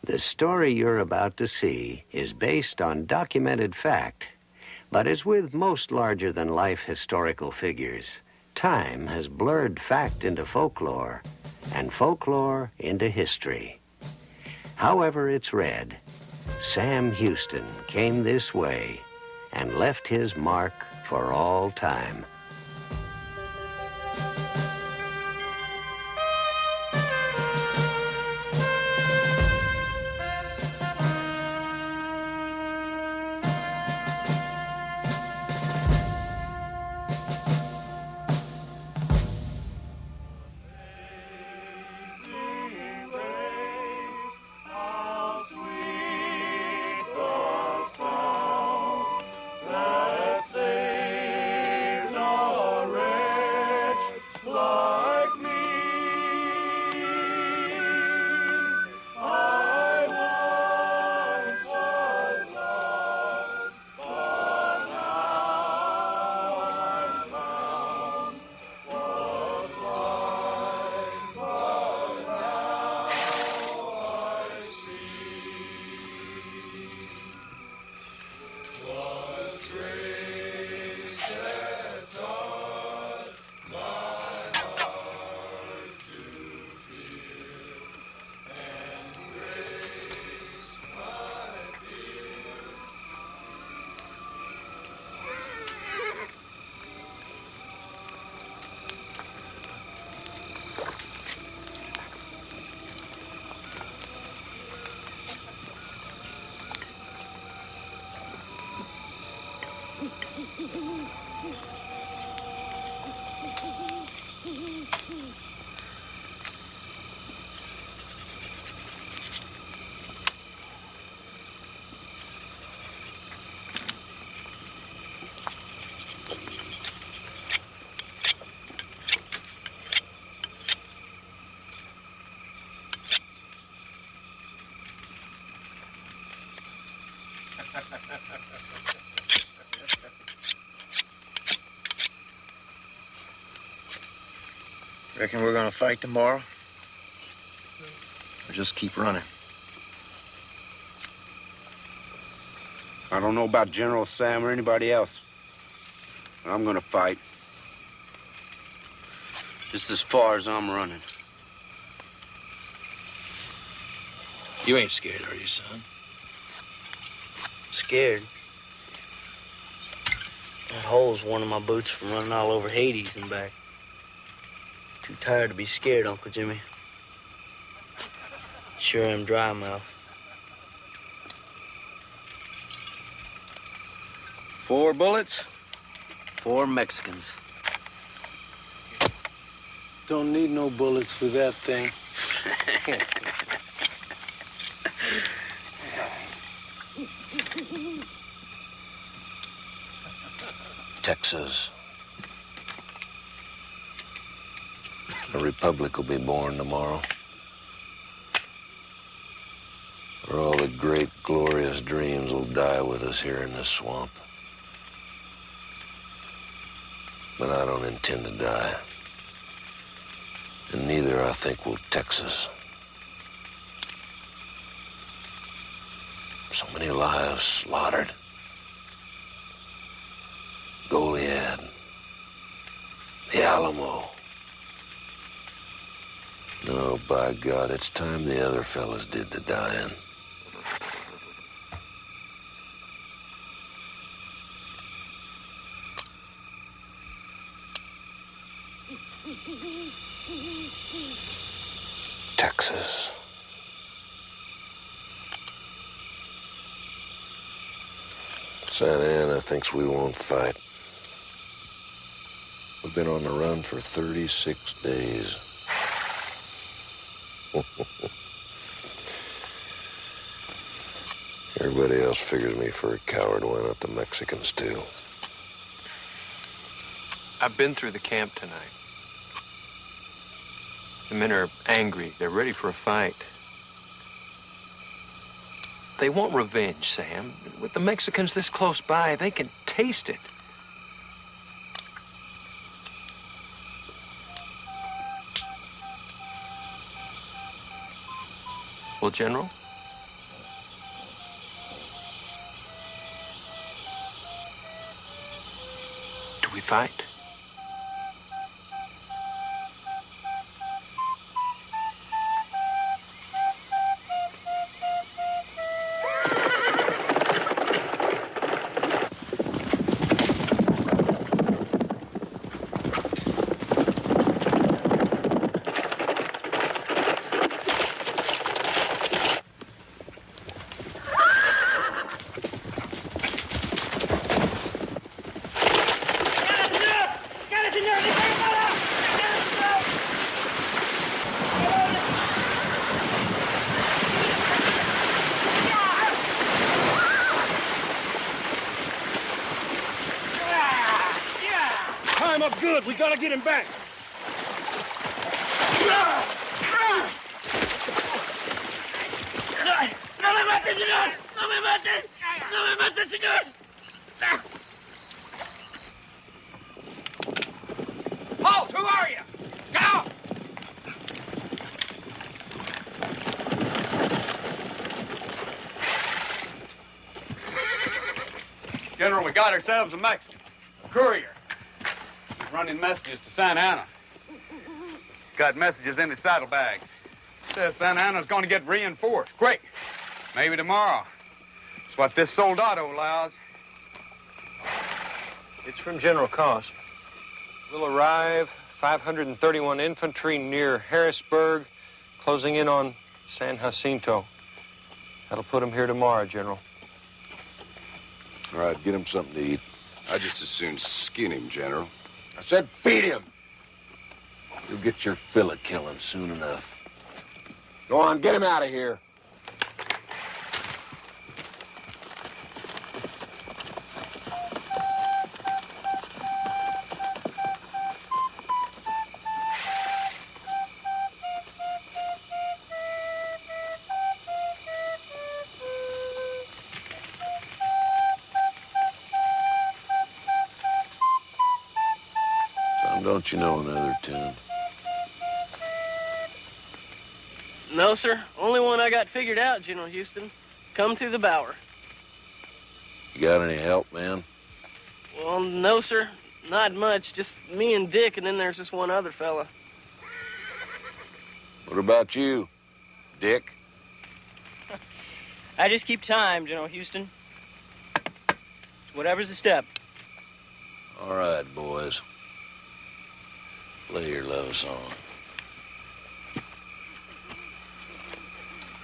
The story you're about to see is based on documented fact, but as with most larger-than-life historical figures, time has blurred fact into folklore and folklore into history. However it's read, Sam Houston came this way and left his mark for all time. Reckon we're gonna fight tomorrow? Or just keep running? I don't know about General Sam or anybody else, but I'm gonna fight. Just as far as I'm running. You ain't scared, are you, son? Scared? That hole's one of my boots from running all over Hades and back. Too tired to be scared, Uncle Jimmy. Sure am dry mouth. 4 bullets, 4 Mexicans. Don't need no bullets for that thing. Texas. A republic will be born tomorrow. Or all the great, glorious dreams will die with us here in this swamp. But I don't intend to die. And neither, I think, will Texas. So many lives slaughtered. Goliad. The Alamo. No, by God, it's time the other fellas did the dying. Texas. Santa Ana thinks we won't fight. We've been on the run for 36 days. Everybody else figures me for a coward. Why not the Mexicans, too? I've been through the camp tonight. The men are angry. They're ready for a fight. They want revenge, Sam. With the Mexicans this close by, they can taste it. Well, General, we fight? Time up good. We gotta get him back. ¡No me mate, señor! ¡No me mate! ¡No me mate, señor! Halt! Who are you? Get out! General, we got ourselves a Mexican. A courier. He's running messages to Santa Ana. Got messages in his saddlebags. Says Santa Ana's going to get reinforced. Quick. Maybe tomorrow. It's what this soldado allows. It's from General Cosp. We'll arrive 531 infantry near Harrisburg, closing in on San Jacinto. That'll put him here tomorrow, General. All right, get him something to eat. I'd just as soon skin him, General. I said feed him. You'll get your fill of killing soon enough. Go on, get him out of here. Don't you know another tune? No, sir. Only one I got figured out, General Houston. Come to the bower. You got any help, man? Well, no, sir. Not much. Just me and Dick, and then there's this one other fella. What about you, Dick? I just keep time, General Houston. Whatever's the step. All right, boys. Play your love song.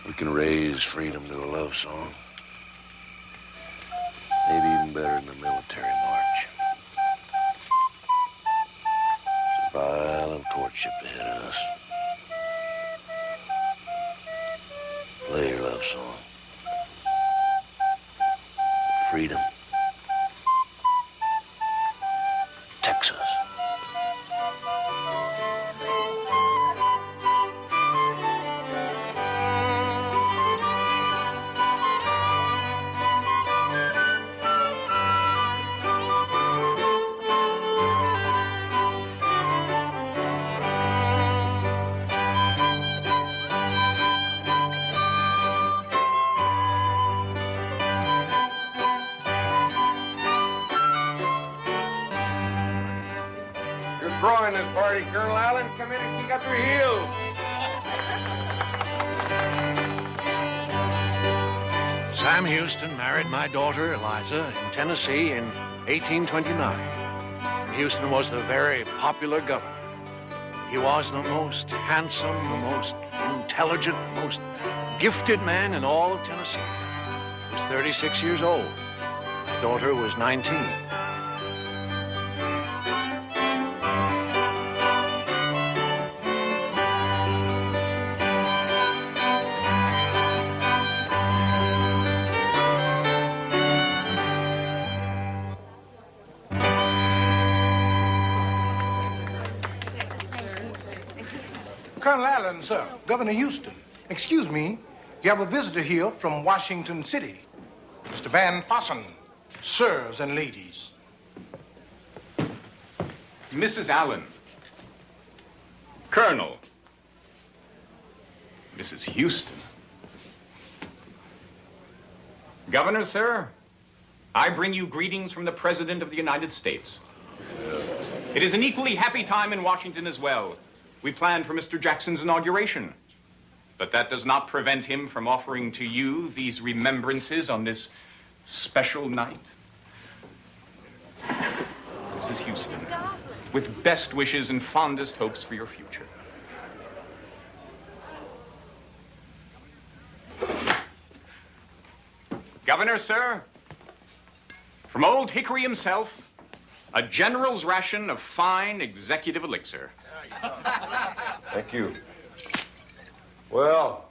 We can raise freedom to a love song. Maybe even better than the military march. There's a violent courtship ahead of us. Play your love song. Freedom. Texas. Throwing this party, Colonel Allen. Come in and kick up your heels. Sam Houston married my daughter, Eliza, in Tennessee in 1829. Houston was a very popular governor. He was the most handsome, the most intelligent, most gifted man in all of Tennessee. He was 36 years old. My daughter was 19. Colonel Allen, sir. Governor Houston. Excuse me. You have a visitor here from Washington City. Mr. Van Fossen. Sirs and ladies. Mrs. Allen. Colonel. Mrs. Houston. Governor, sir, I bring you greetings from the President of the United States. It is an equally happy time in Washington as well. We plan for Mr. Jackson's inauguration. But that does not prevent him from offering to you these remembrances on this special night. Mrs. Houston, with best wishes and fondest hopes for your future. Governor, sir, from Old Hickory himself, a general's ration of fine executive elixir. Thank you. Well,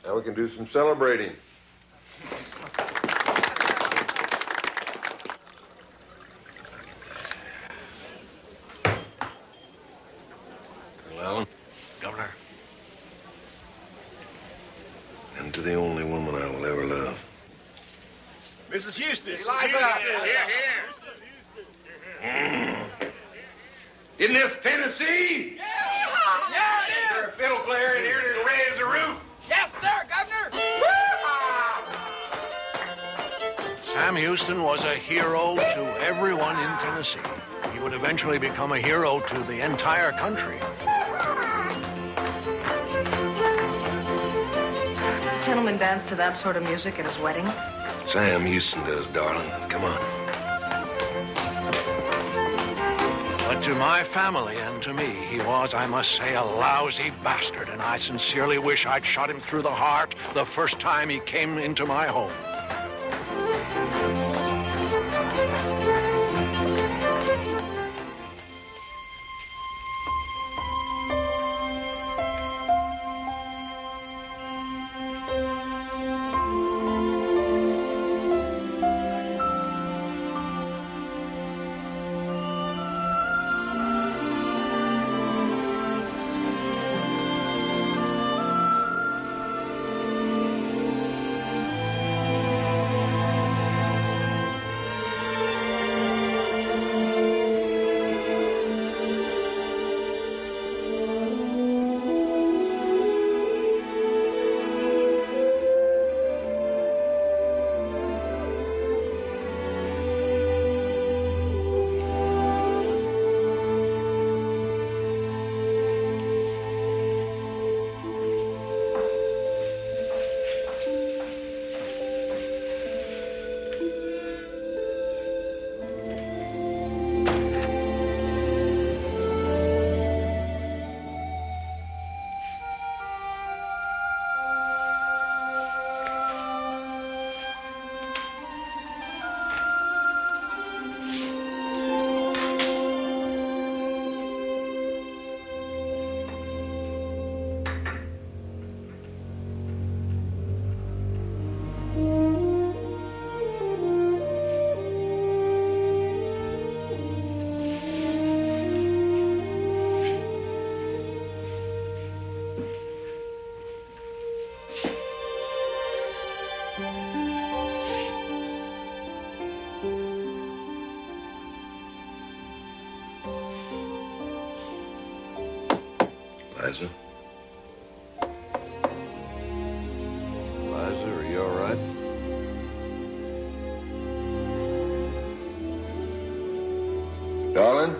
now we can do some celebrating. Colonel Allen. Governor. And to the only woman I will ever love. Mrs. Houston. Eliza. Isn't this Tennessee? Yeah, it is. There's a fiddle player in here that'll raise the roof. Yes, sir, Governor. Sam Houston was a hero to everyone in Tennessee. He would eventually become a hero to the entire country. Does a gentleman dance to that sort of music at his wedding? Sam Houston does, darling. Come on. But to my family and to me, he was, I must say, a lousy bastard, and I sincerely wish I'd shot him through the heart the first time he came into my home. Liza? Liza, are you all right? Darling?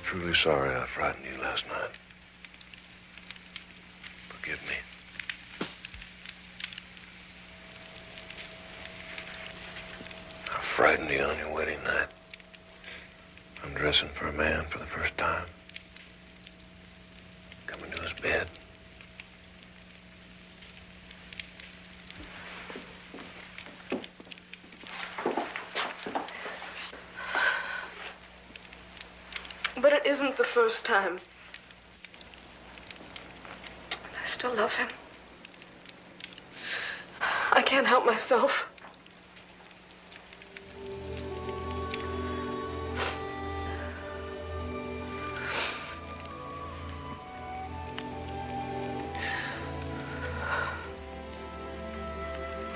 truly sorry I frightened you last night. Forgive me. I frightened you on your wedding night. Undressing for a man for the first time. Coming to his bed. But it isn't the first time. I still love him. I can't help myself.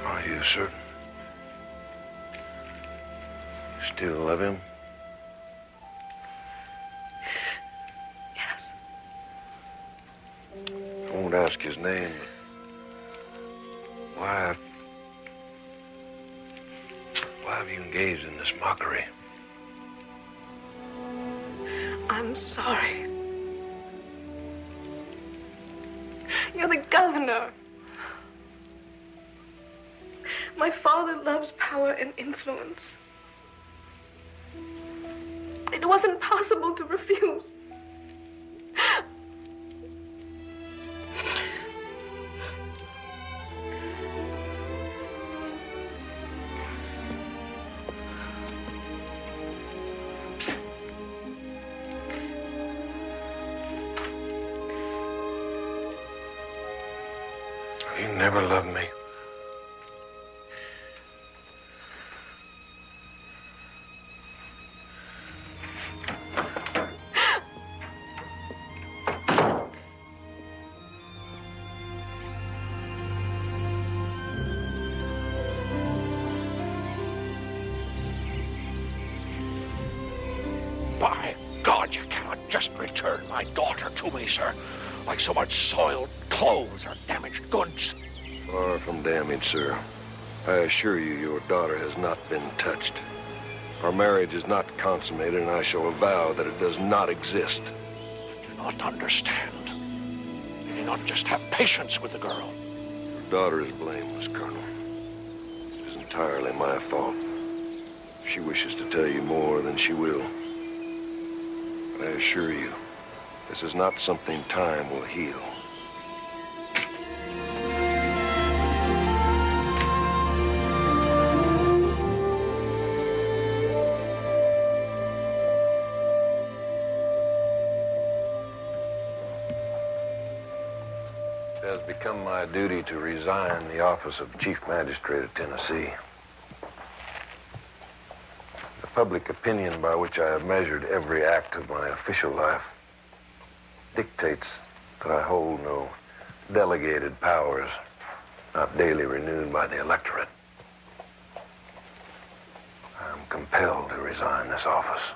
Are you certain? Still love him? Yes. I won't ask his name, but why have you engaged in this mockery? I'm sorry. You're the governor. My father loves power and influence. It wasn't possible to refuse. You never loved me. By God, you cannot just return my daughter to me, sir, like so much soiled clothes or damaged goods. Far from damaged, sir. I assure you, your daughter has not been touched. Our marriage is not consummated, and I shall avow that it does not exist. You do not understand. You do not just have patience with the girl. Your daughter is blameless, Colonel. It is entirely my fault. If she wishes to tell you more, then she will. But I assure you, this is not something time will heal. It has become my duty to resign the office of Chief Magistrate of Tennessee. The public opinion by which I have measured every act of my official life dictates that I hold no delegated powers not daily renewed by the electorate. I am compelled to resign this office,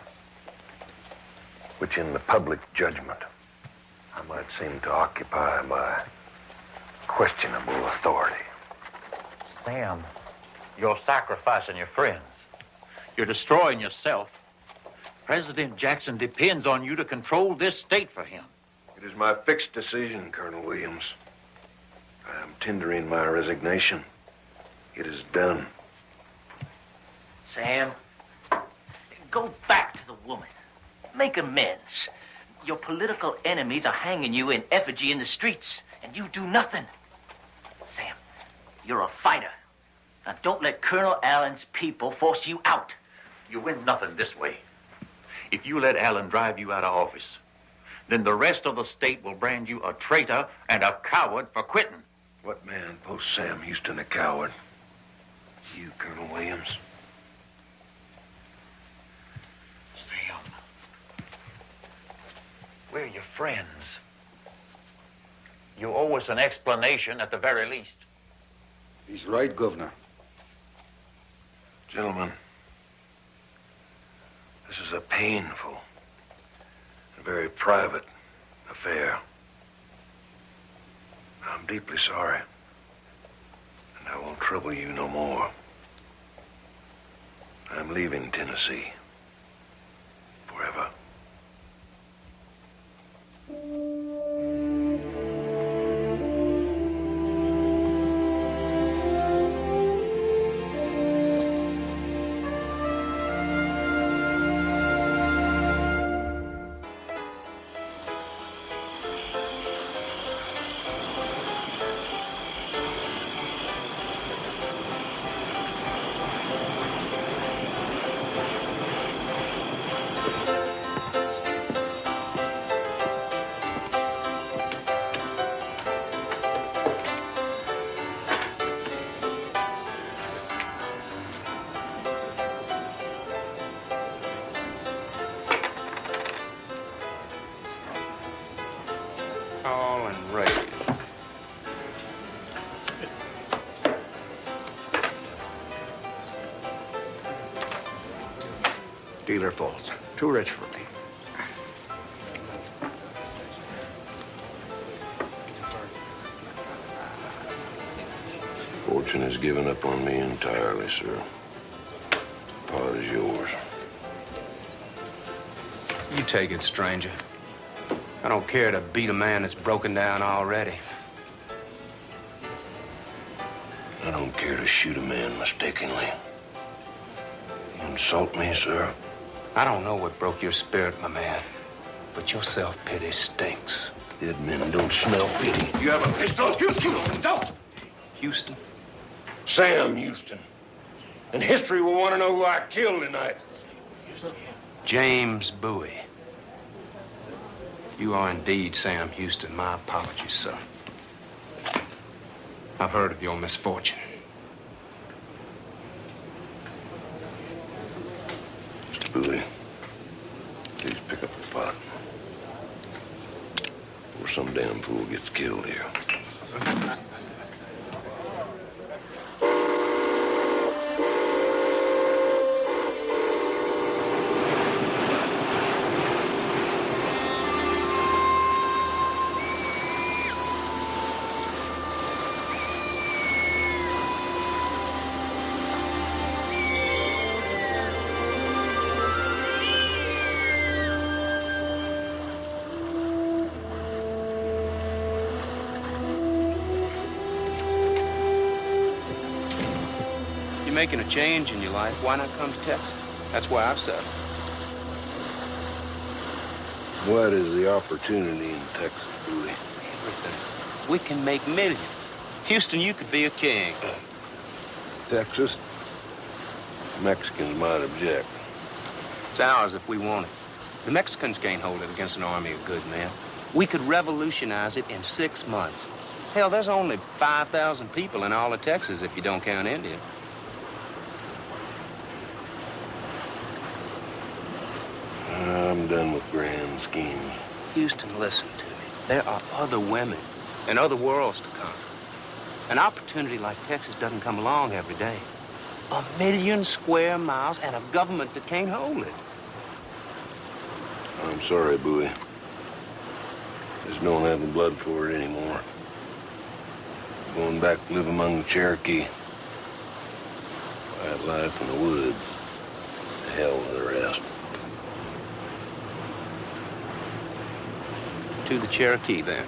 which in the public judgment I might seem to occupy by questionable authority. Sam, you're sacrificing your friends. You're destroying yourself. President Jackson depends on you to control this state for him. It is my fixed decision, Colonel Williams. I am tendering my resignation. It is done. Sam, go back to the woman. Make amends. Your political enemies are hanging you in effigy in the streets, and you do nothing. Sam, you're a fighter. Now, don't let Colonel Allen's people force you out. You win nothing this way. If you let Allen drive you out of office, then the rest of the state will brand you a traitor and a coward for quitting. What man posts Sam Houston a coward? You, Colonel Williams. Sam, we're your friends. You owe us an explanation at the very least. He's right, Governor. Gentlemen, this is a painful and very private affair. I'm deeply sorry, and I won't trouble you no more. I'm leaving Tennessee forever. Dealer faults. Too rich for me. Fortune has given up on me entirely, sir. The pot is yours. You take it, stranger. I don't care to beat a man that's broken down already. I don't care to shoot a man mistakenly. You insult me, sir? I don't know what broke your spirit, my man, but your self-pity stinks. Dead men don't smell pity. You have a pistol? Houston, don't! Houston? Sam Houston. And history will want to know who I killed tonight. James Bowie. You are indeed Sam Houston. My apologies, sir. I've heard of your misfortune. Mr. Bowie, please pick up the pot. Before some damn fool gets killed here. Making a change in your life, why not come to Texas? That's why I've settled. What is the opportunity in Texas, Bowie? Everything. We can make millions. Houston, you could be a king. Texas? Mexicans might object. It's ours if we want it. The Mexicans can't hold it against an army of good men. We could revolutionize it in 6 months. Hell, there's only 5,000 people in all of Texas if you don't count India. I'm done with grand schemes. Houston, listen to me. There are other women and other worlds to conquer. An opportunity like Texas doesn't come along every day. 1 million square miles and a government that can't hold it. I'm sorry, Bowie. Just don't have the blood for it anymore. Going back to live among the Cherokee. Quiet life in the woods. The hell with the rest. To the Cherokee, then.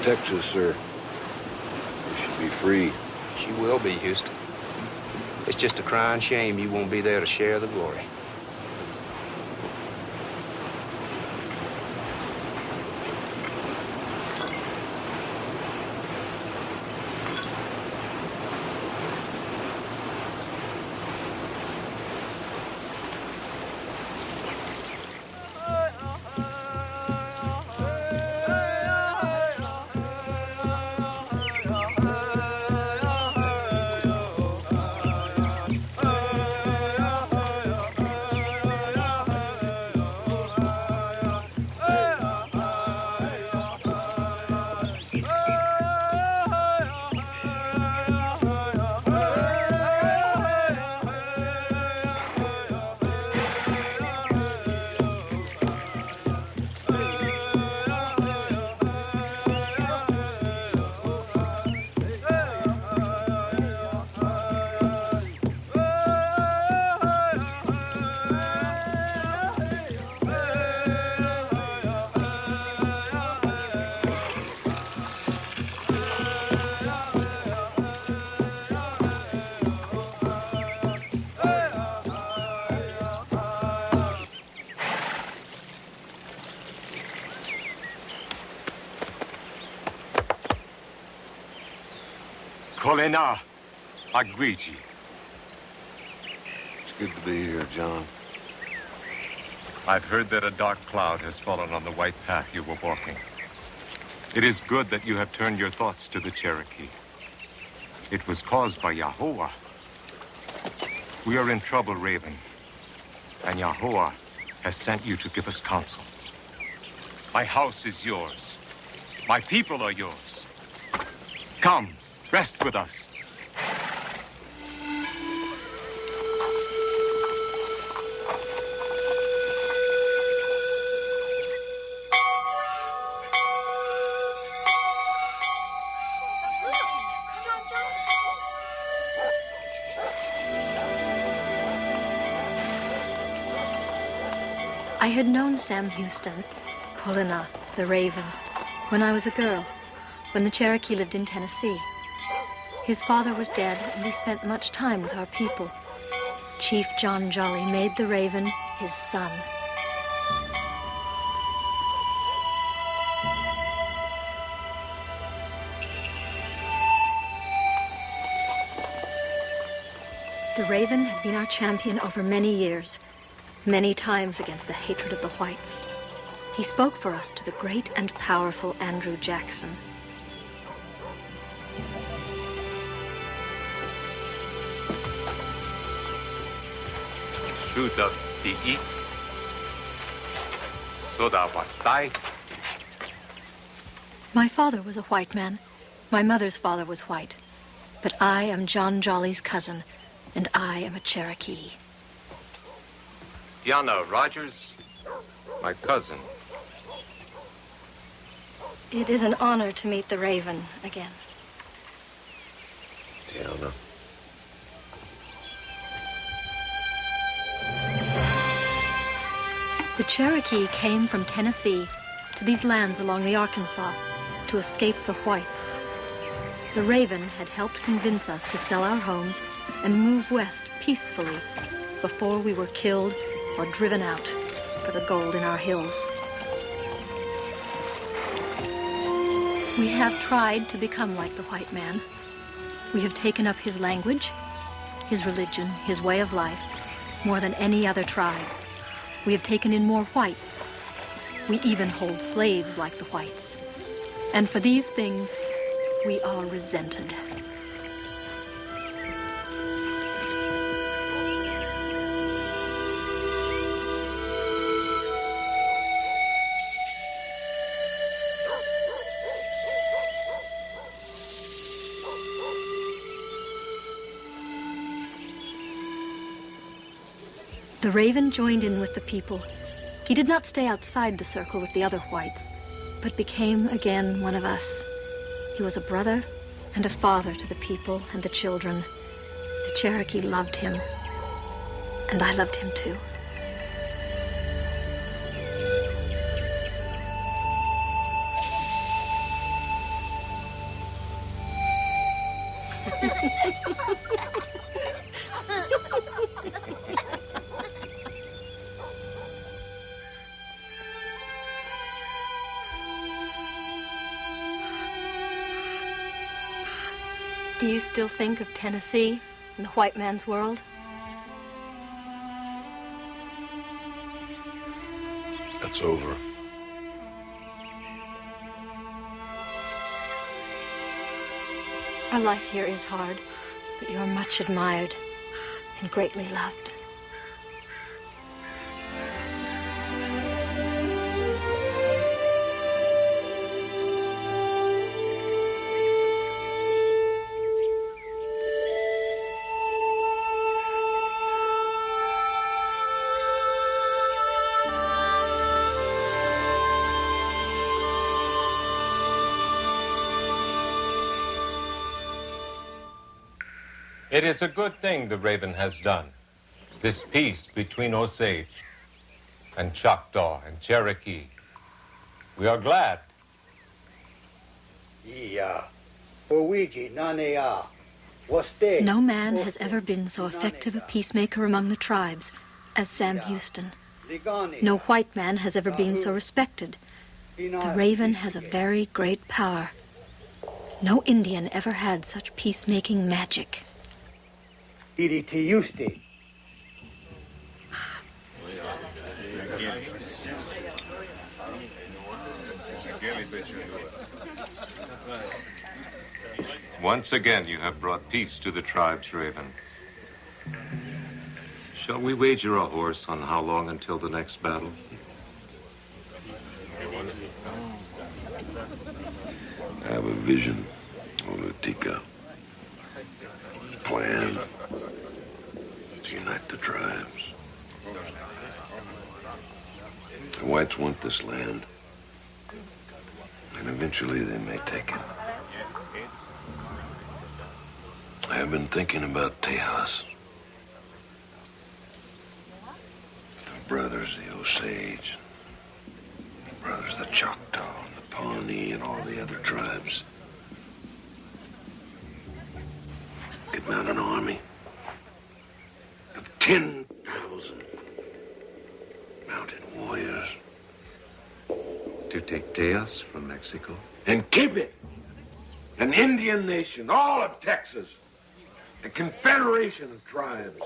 Texas, sir. You should be free. She will be, Houston. It's just a crying shame you won't be there to share the glory. Colena, Aguiji. It's good to be here, John. I've heard that a dark cloud has fallen on the white path you were walking. It is good that you have turned your thoughts to the Cherokee. It was caused by Yahuwah. We are in trouble, Raven. And Yahuwah has sent you to give us counsel. My house is yours. My people are yours. Come, rest with us. I had known Sam Houston, Colina, the Raven, when I was a girl, when the Cherokee lived in Tennessee. His father was dead, and he spent much time with our people. Chief John Jolly made the Raven his son. The Raven had been our champion over many years, many times against the hatred of the whites. He spoke for us to the great and powerful Andrew Jackson. Shuda di'i, soda wastai. My father was a white man. My mother's father was white. But I am John Jolly's cousin, and I am a Cherokee. Diana Rogers, my cousin. It is an honor to meet the Raven again. Diana. The Cherokee came from Tennessee to these lands along the Arkansas to escape the whites. The Raven had helped convince us to sell our homes and move west peacefully before we were killed or driven out for the gold in our hills. We have tried to become like the white man. We have taken up his language, his religion, his way of life, more than any other tribe. We have taken in more whites. We even hold slaves like the whites. And for these things, we are resented. The Raven joined in with the people. He did not stay outside the circle with the other whites, but became again one of us. He was a brother and a father to the people and the children. The Cherokee loved him, and I loved him too. Do you still think of Tennessee and the white man's world? That's over. Our life here is hard, but you're much admired and greatly loved. It is a good thing the Raven has done. This peace between Osage and Choctaw and Cherokee. We are glad. No man has ever been so effective a peacemaker among the tribes as Sam Houston. No white man has ever been so respected. The Raven has a very great power. No Indian ever had such peacemaking magic. Once again, you have brought peace to the tribes, Raven. Shall we wager a horse on how long until the next battle? I have a vision, Olutika. Plan to unite the tribes. The whites want this land, and eventually they may take it. I have been thinking about Tejas. The brothers, the Osage, the brothers, the Choctaw, and the Pawnee, and all the other tribes. Could mount an army of 10,000 mounted warriors. To take Tejas from Mexico? And keep it an Indian nation, all of Texas, a confederation of tribes.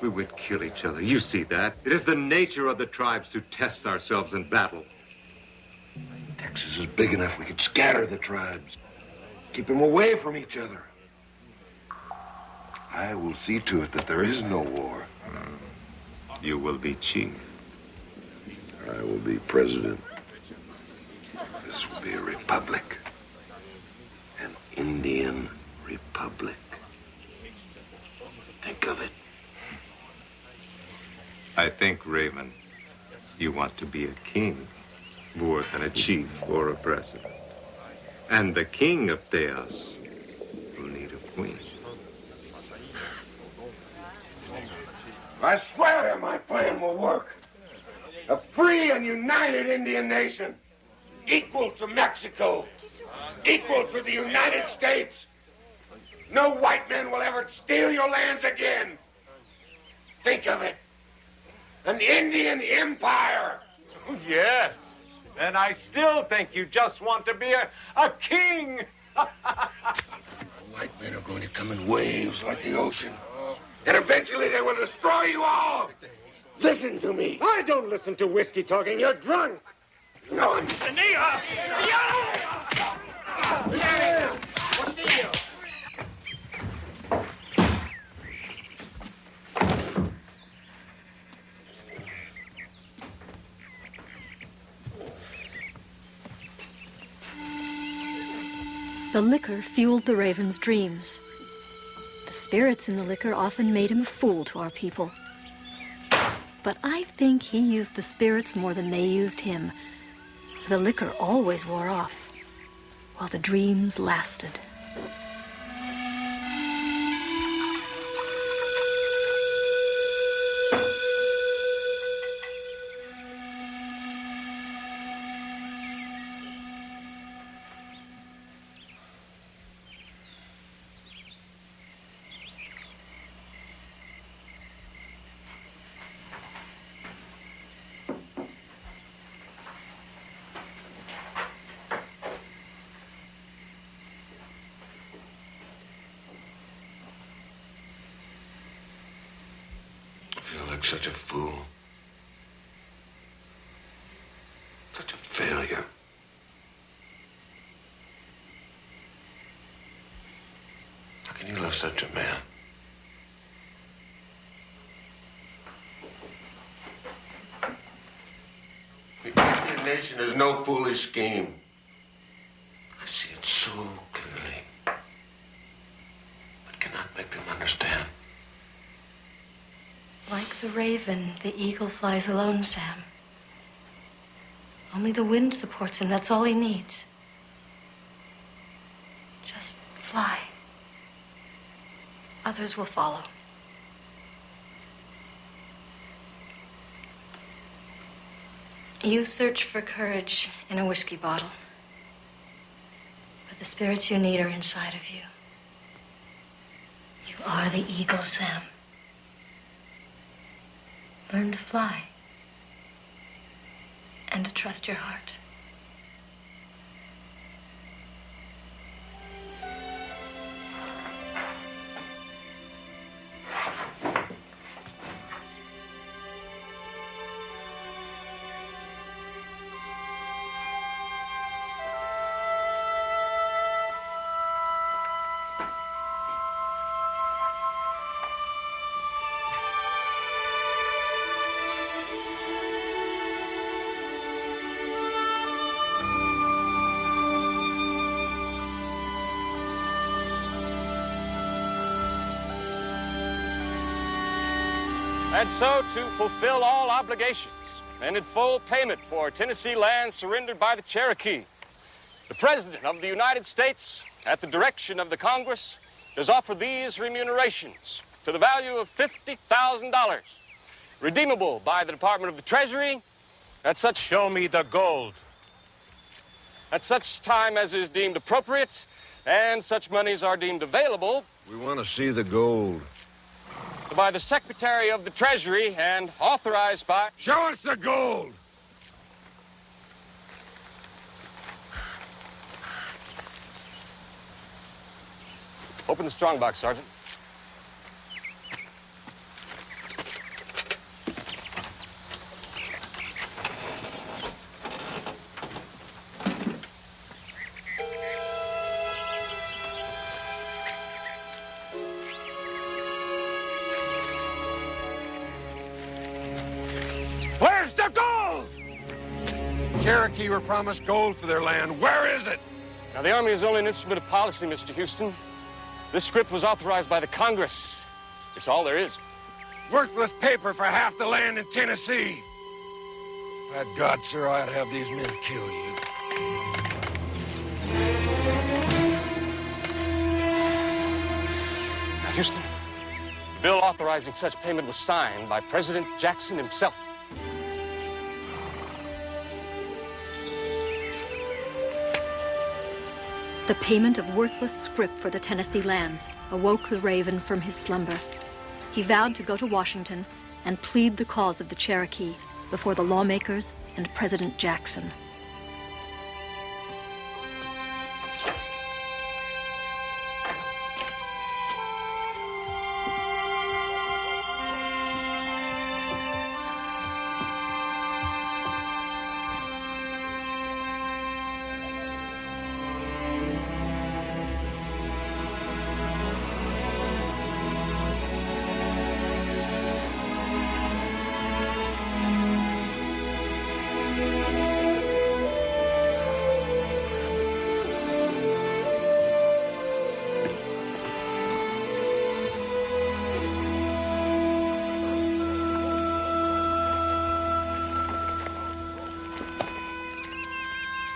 We would kill each other. You see that? It is the nature of the tribes to test ourselves in battle. Texas is big enough we could scatter the tribes, keep them away from each other. I will see to it that there is no war. You will be chief. I will be president. This will be a republic. An Indian republic. Think of it. I think, Raven, you want to be a king more than a chief or a president. And the king of Tejas will need a queen. I swear my plan will work. A free and united Indian nation, equal to Mexico, equal to the United States. No white men will ever steal your lands again. Think of it. An Indian empire. Yes. And I still think you just want to be a king. White men are going to come in waves like the ocean. And eventually they will destroy you all. Listen to me. I don't listen to whiskey talking. You're drunk. Son. The liquor fueled the Raven's dreams. The spirits in the liquor often made him a fool to our people. But I think he used the spirits more than they used him. The liquor always wore off, while the dreams lasted. I feel like such a fool. Such a failure. How can you love such a man? The Indian nation is no foolish scheme. I see it so clearly, but cannot make them understand. Like the raven, the eagle flies alone, Sam. Only the wind supports him. That's all he needs. Just fly. Others will follow. You search for courage in a whiskey bottle. But the spirits you need are inside of you. You are the eagle, Sam. Learn to fly. And to trust your heart. And so, to fulfill all obligations and in full payment for Tennessee lands surrendered by the Cherokee, the President of the United States, at the direction of the Congress, does offer these remunerations to the value of $50,000, redeemable by the Department of the Treasury at such... Show me the gold. At such time as is deemed appropriate and such monies are deemed available... We want to see the gold. By the Secretary of the Treasury and authorized by... Show us the gold! Open the strongbox, Sergeant. Where's the gold? Cherokee were promised gold for their land. Where is it? Now, the Army is only an instrument of policy, Mr. Houston. This script was authorized by the Congress. It's all there is. Worthless paper for half the land in Tennessee. By God, sir, I'd have these men kill you. Now, Houston, the bill authorizing such payment was signed by President Jackson himself. The payment of worthless scrip for the Tennessee lands awoke the Raven from his slumber. He vowed to go to Washington and plead the cause of the Cherokee before the lawmakers and President Jackson.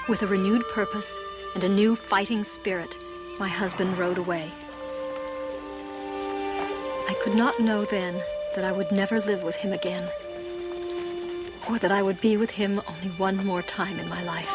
With a renewed purpose and a new fighting spirit, my husband rode away. I could not know then that I would never live with him again, or that I would be with him only one more time in my life.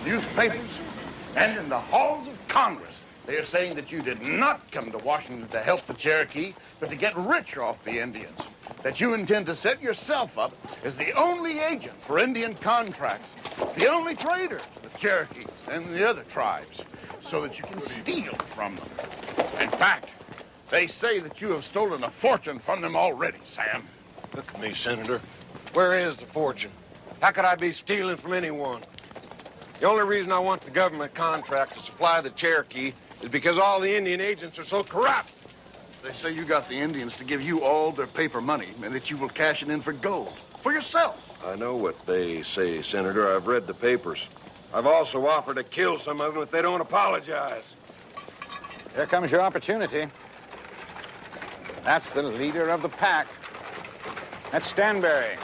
Newspapers and in the halls of Congress, they are saying that you did not come to Washington to help the Cherokee, but to get rich off the Indians. That you intend to set yourself up as the only agent for Indian contracts, the only trader to the Cherokees and the other tribes, so that you can steal from them. In fact, they say that you have stolen a fortune from them already, Sam. Look at me, Senator. Where is the fortune? How could I be stealing from anyone? The only reason I want the government contract to supply the Cherokee is because all the Indian agents are so corrupt. They say you got the Indians to give you all their paper money and that you will cash it in for gold, for yourself. I know what they say, Senator. I've read the papers. I've also offered to kill some of them if they don't apologize. Here comes your opportunity. That's the leader of the pack. That's Stanberry,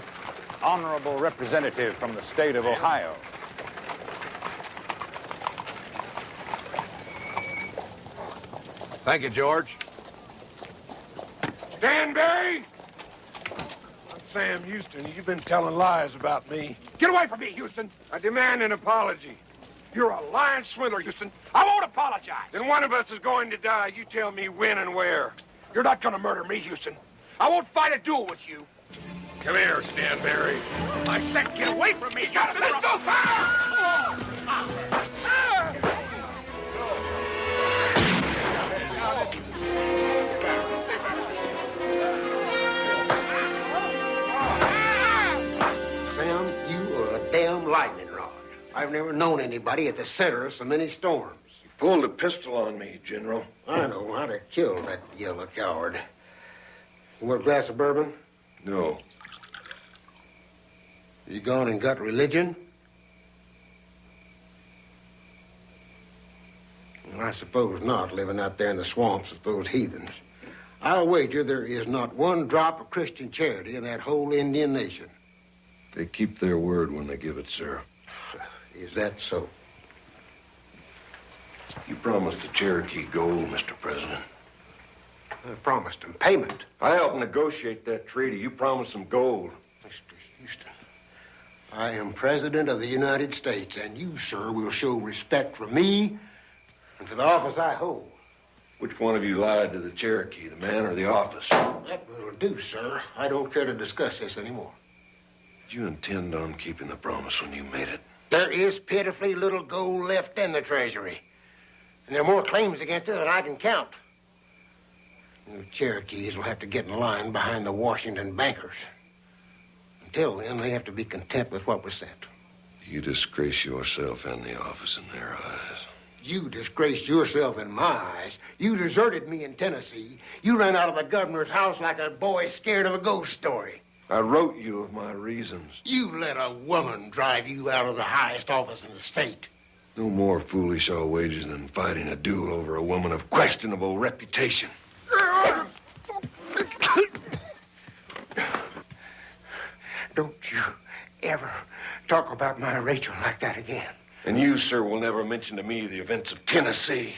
honorable representative from the state of Ohio. Thank you, George. Stanberry! I'm Sam Houston. You've been telling lies about me. Get away from me, Houston. I demand an apology. You're a lying swindler, Houston. I won't apologize. Then one of us is going to die. You tell me when and where. You're not going to murder me, Houston. I won't fight a duel with you. Come here, Stanberry. I said get away from me, Houston. There's no fire! Sam, you are a damn lightning rod. I've never known anybody at the center of so many storms. You pulled a pistol on me, General. I know how to kill that yellow coward. You want a glass of bourbon? No. You gone and got religion? Well, I suppose not, living out there in the swamps with those heathens. I'll wager there is not one drop of Christian charity in that whole Indian nation. They keep their word when they give it, sir. Is that so? You promised the Cherokee gold, Mr. President. I promised them payment. I helped negotiate that treaty. You promised them gold. Mr. Houston, I am President of the United States, and you, sir, will show respect for me and for the office I hold. Which one of you lied to the Cherokee, the man or the office? That will do, sir. I don't care to discuss this anymore. Did you intend on keeping the promise when you made it? There is pitifully little gold left in the treasury. And there are more claims against it than I can count. The Cherokees will have to get in line behind the Washington bankers. Until then, they have to be content with what was sent. You disgrace yourself and the office in their eyes. You disgraced yourself in my eyes. You deserted me in Tennessee. You ran out of the governor's house like a boy scared of a ghost story. I wrote you of my reasons. You let a woman drive you out of the highest office in the state. No more foolish outrages than fighting a duel over a woman of questionable reputation. Don't you ever talk about my Rachel like that again. And you, sir, will never mention to me the events of Tennessee.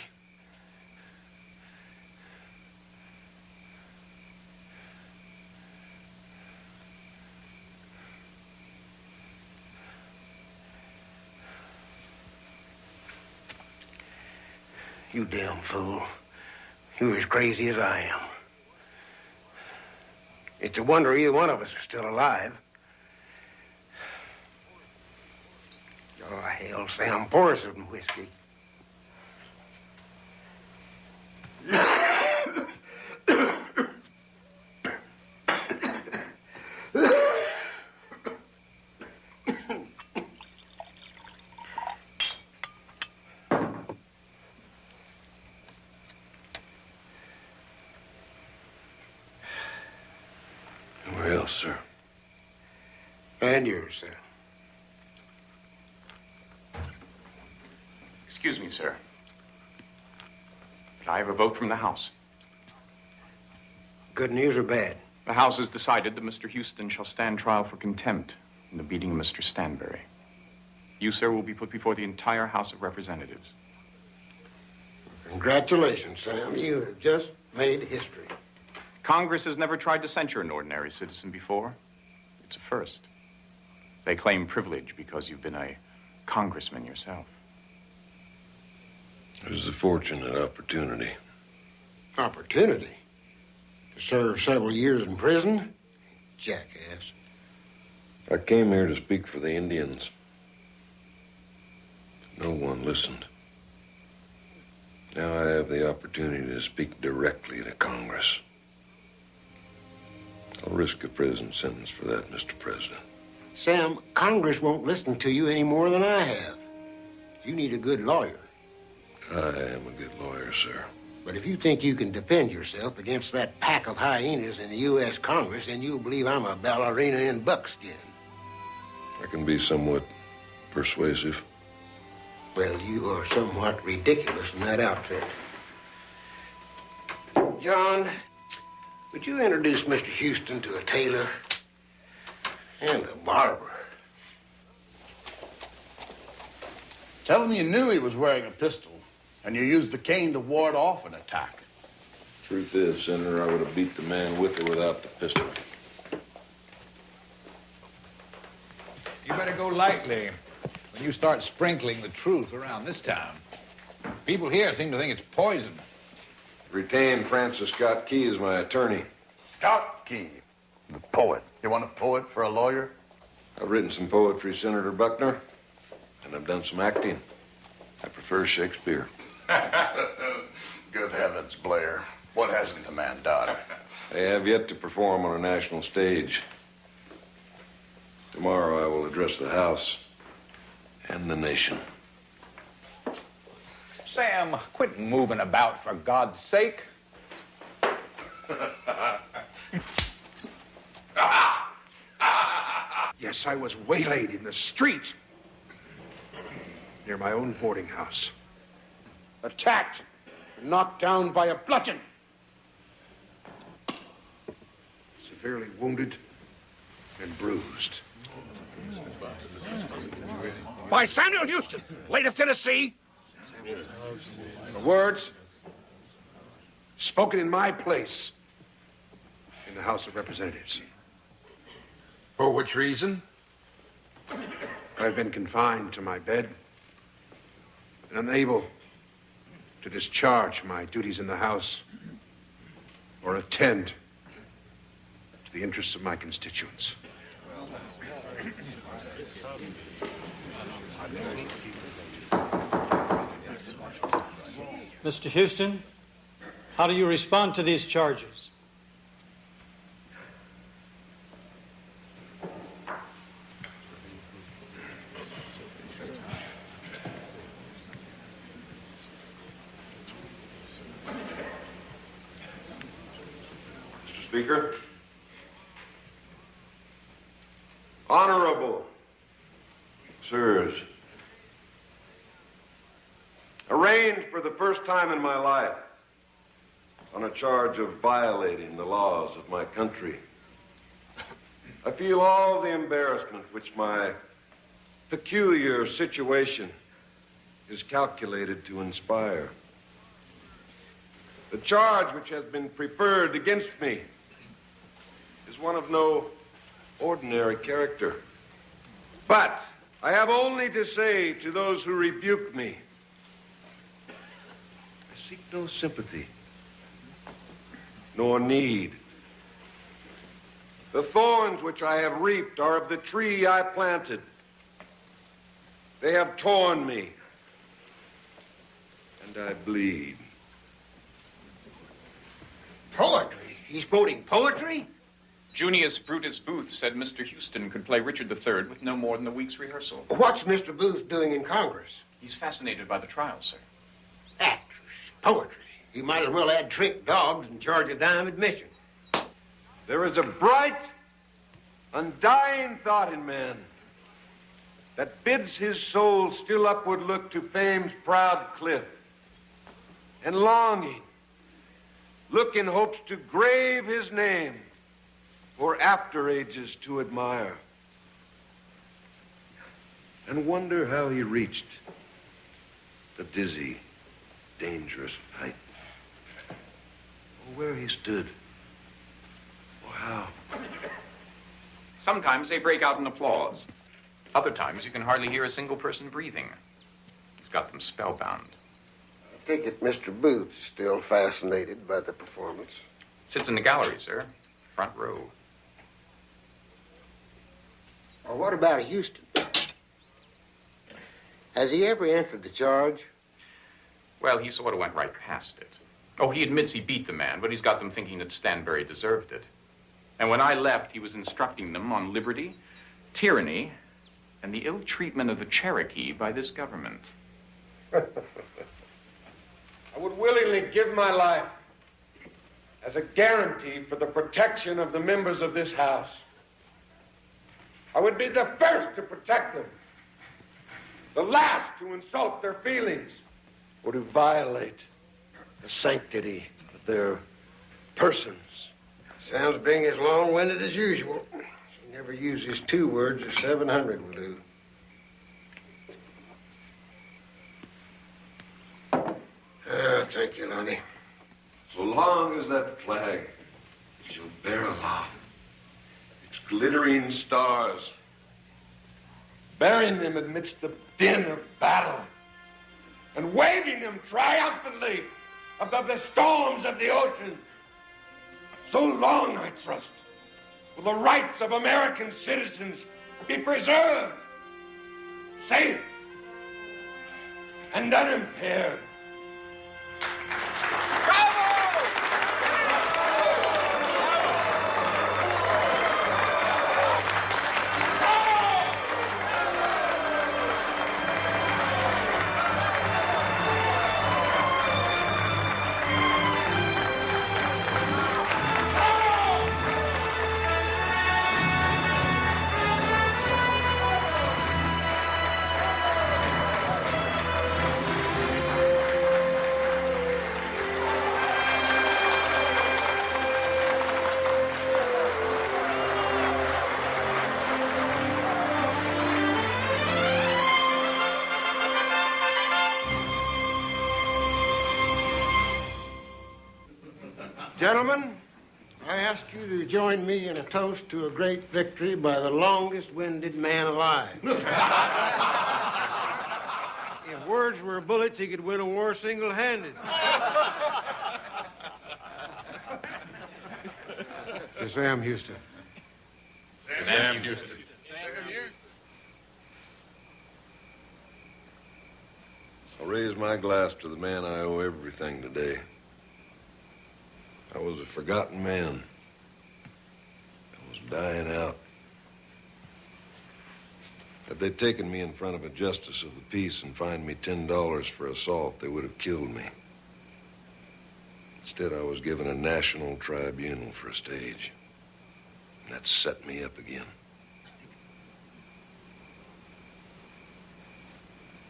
You damn fool. You're as crazy as I am. It's a wonder either one of us is still alive. Oh, hell, Sam, pour us some whiskey. Where else, sir? And yours, sir. Excuse me, sir. But I have a vote from the House. Good news or bad? The House has decided that Mr. Houston shall stand trial for contempt in the beating of Mr. Stanbury. You, sir, will be put before the entire House of Representatives. Congratulations, Sam. You have just made history. Congress has never tried to censure an ordinary citizen before. It's a first. They claim privilege because you've been a congressman yourself. It was a fortunate opportunity. Opportunity? To serve several years in prison? Jackass. I came here to speak for the Indians. No one listened. Now I have the opportunity to speak directly to Congress. I'll risk a prison sentence for that, Mr. President. Sam, Congress won't listen to you any more than I have. You need a good lawyer. I am a good lawyer, sir. But if you think you can defend yourself against that pack of hyenas in the U.S. Congress, then you'll believe I'm a ballerina in buckskin. I can be somewhat persuasive. Well, you are somewhat ridiculous in that outfit. John, would you introduce Mr. Houston to a tailor and a barber? Tell him you knew he was wearing a pistol, and you used the cane to ward off an attack. Truth is, Senator, I would have beat the man with or without the pistol. You better go lightly when you start sprinkling the truth around this town. People here seem to think it's poison. Retained Francis Scott Key as my attorney. Scott Key, the poet. You want a poet for a lawyer? I've written some poetry, Senator Buckner, and I've done some acting. I prefer Shakespeare. Good heavens, Blair. What hasn't the man done? I have yet to perform on a national stage. Tomorrow I will address the House and the nation. Sam, quit moving about, for God's sake. You Yes, I was waylaid in the street near my own boarding house. Attacked, knocked down by a bludgeon. Severely wounded and bruised. By Samuel Houston, late of Tennessee. The words spoken in my place in the House of Representatives. For which reason, I've been confined to my bed and unable to discharge my duties in the House or attend to the interests of my constituents. Mr. Houston, how do you respond to these charges? Mr. Speaker, honorable sirs, arraigned for the first time in my life on a charge of violating the laws of my country, I feel all the embarrassment which my peculiar situation is calculated to inspire. The charge which has been preferred against me is one of no ordinary character. But I have only to say to those who rebuke me, I seek no sympathy, nor need. The thorns which I have reaped are of the tree I planted. They have torn me, and I bleed. Poetry? He's quoting poetry? Junius Brutus Booth said Mr. Houston could play Richard III with no more than a week's rehearsal. What's Mr. Booth doing in Congress? He's fascinated by the trial, sir. Actors, poetry. You might as well add trick dogs and charge a dime admission. There is a bright, undying thought in man that bids his soul still upward look to fame's proud cliff, and longing look in hopes to grave his name for after ages to admire, and wonder how he reached the dizzy, dangerous height, or where he stood, or how. Sometimes they break out in applause. Other times you can hardly hear a single person breathing. He's got them spellbound. I take it Mr. Booth is still fascinated by the performance. Sits in the gallery, sir. Front row. Well, what about Houston? Has he ever answered the charge? Well, he sort of went right past it. Oh, he admits he beat the man, but he's got them thinking that Stanbury deserved it. And when I left, he was instructing them on liberty, tyranny, and the ill treatment of the Cherokee by this government. I would willingly give my life as a guarantee for the protection of the members of this House. I would be the first to protect them, the last to insult their feelings or to violate the sanctity of their persons. Sounds being as long-winded as usual. He never uses 2 words as 700 will do. Thank you, Lonnie. So long as that flag shall bear aloft its glittering stars, bearing them amidst the din of battle, and waving them triumphantly above the storms of the ocean, so long, I trust, will the rights of American citizens be preserved, safe, and unimpaired. Gentlemen, I ask you to join me in a toast to a great victory by the longest-winded man alive. If words were bullets, he could win a war single-handed. To Sam Houston. Sam Houston. I'll raise my glass to the man I owe everything today. I was a forgotten man. I was dying out. Had they taken me in front of a justice of the peace and fined me $10 for assault, they would have killed me. Instead, I was given a national tribunal for a stage. And that set me up again.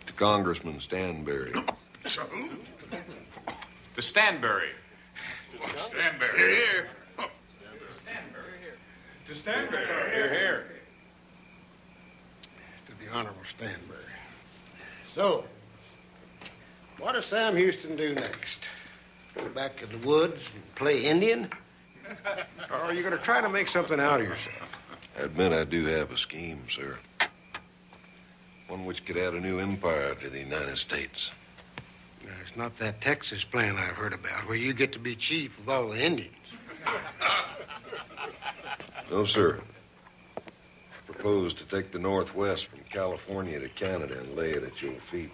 To Congressman Stanberry. To Stanberry. To Stanberry. Here. To Stanberry. Here. To the Honorable Stanberry. So, what does Sam Houston do next? Go back to the woods and play Indian? Or are you going to try to make something out of yourself? I admit I do have a scheme, sir. One which could add a new empire to the United States. Now, it's not that Texas plan I've heard about, where you get to be chief of all the Indians. No, sir. I propose to take the Northwest from California to Canada and lay it at your feet.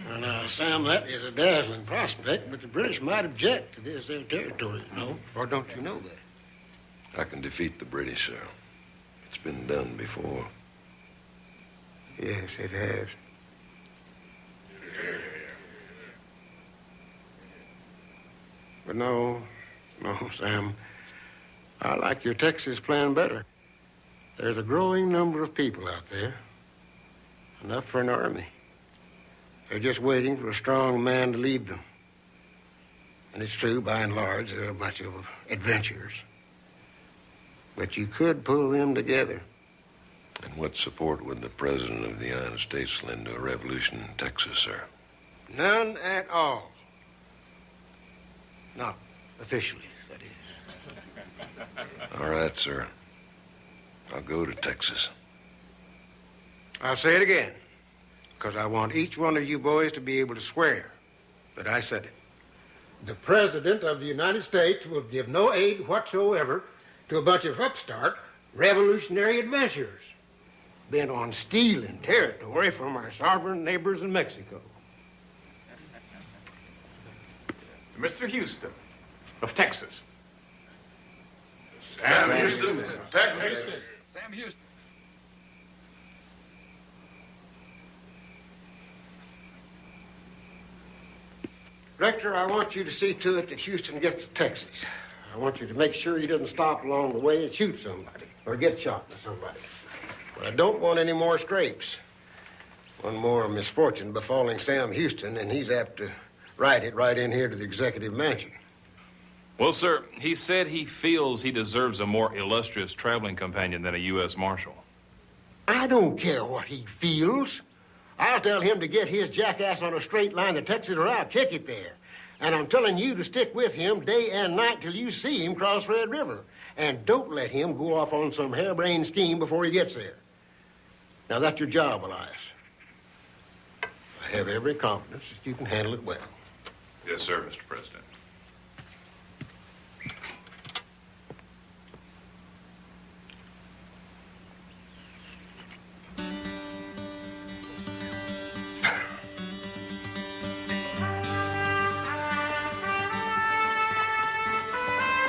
Well, now, Sam, that is a dazzling prospect, but the British might object to this their territory, you know. Or don't you know that? I can defeat the British, sir. It's been done before. Yes, it has. But no, Sam. I like your Texas plan better. There's a growing number of people out there. Enough for an army. They're just waiting for a strong man to lead them. And it's true, by and large, they're a bunch of adventurers. But you could pull them together. And what support would the President of the United States lend to a revolution in Texas, sir? None at all. Not officially, that is. All right, sir. I'll go to Texas. I'll say it again, because I want each one of you boys to be able to swear that I said it. The President of the United States will give no aid whatsoever to a bunch of upstart revolutionary adventurers bent on stealing territory from our sovereign neighbors in Mexico. Mr. Houston of Texas. Sam Houston, Texas. Sam Houston. Rector, I want you to see to it that Houston gets to Texas. I want you to make sure he doesn't stop along the way and shoot somebody or get shot by somebody. But I don't want any more scrapes. One more misfortune befalling Sam Houston, and he's apt to write it right in here to the executive mansion. Well, sir, he said he feels he deserves a more illustrious traveling companion than a U.S. Marshal. I don't care what he feels. I'll tell him to get his jackass on a straight line to Texas, or I'll kick it there. And I'm telling you to stick with him day and night till you see him cross Red River. And don't let him go off on some harebrained scheme before he gets there. Now, that's your job, Elias. I have every confidence that you can handle it well. Yes, sir, Mr. President.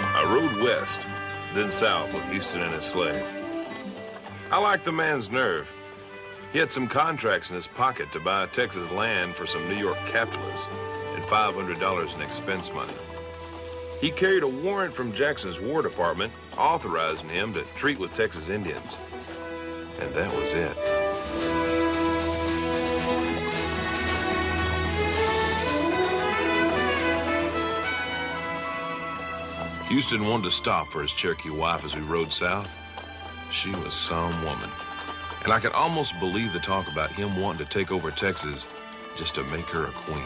I rode west, then south with Houston and his slave. I liked the man's nerve. He had some contracts in his pocket to buy Texas land for some New York capitalists and $500 in expense money. He carried a warrant from Jackson's War Department authorizing him to treat with Texas Indians. And that was it. Houston wanted to stop for his Cherokee wife as we rode south. She was some woman. And I could almost believe the talk about him wanting to take over Texas just to make her a queen.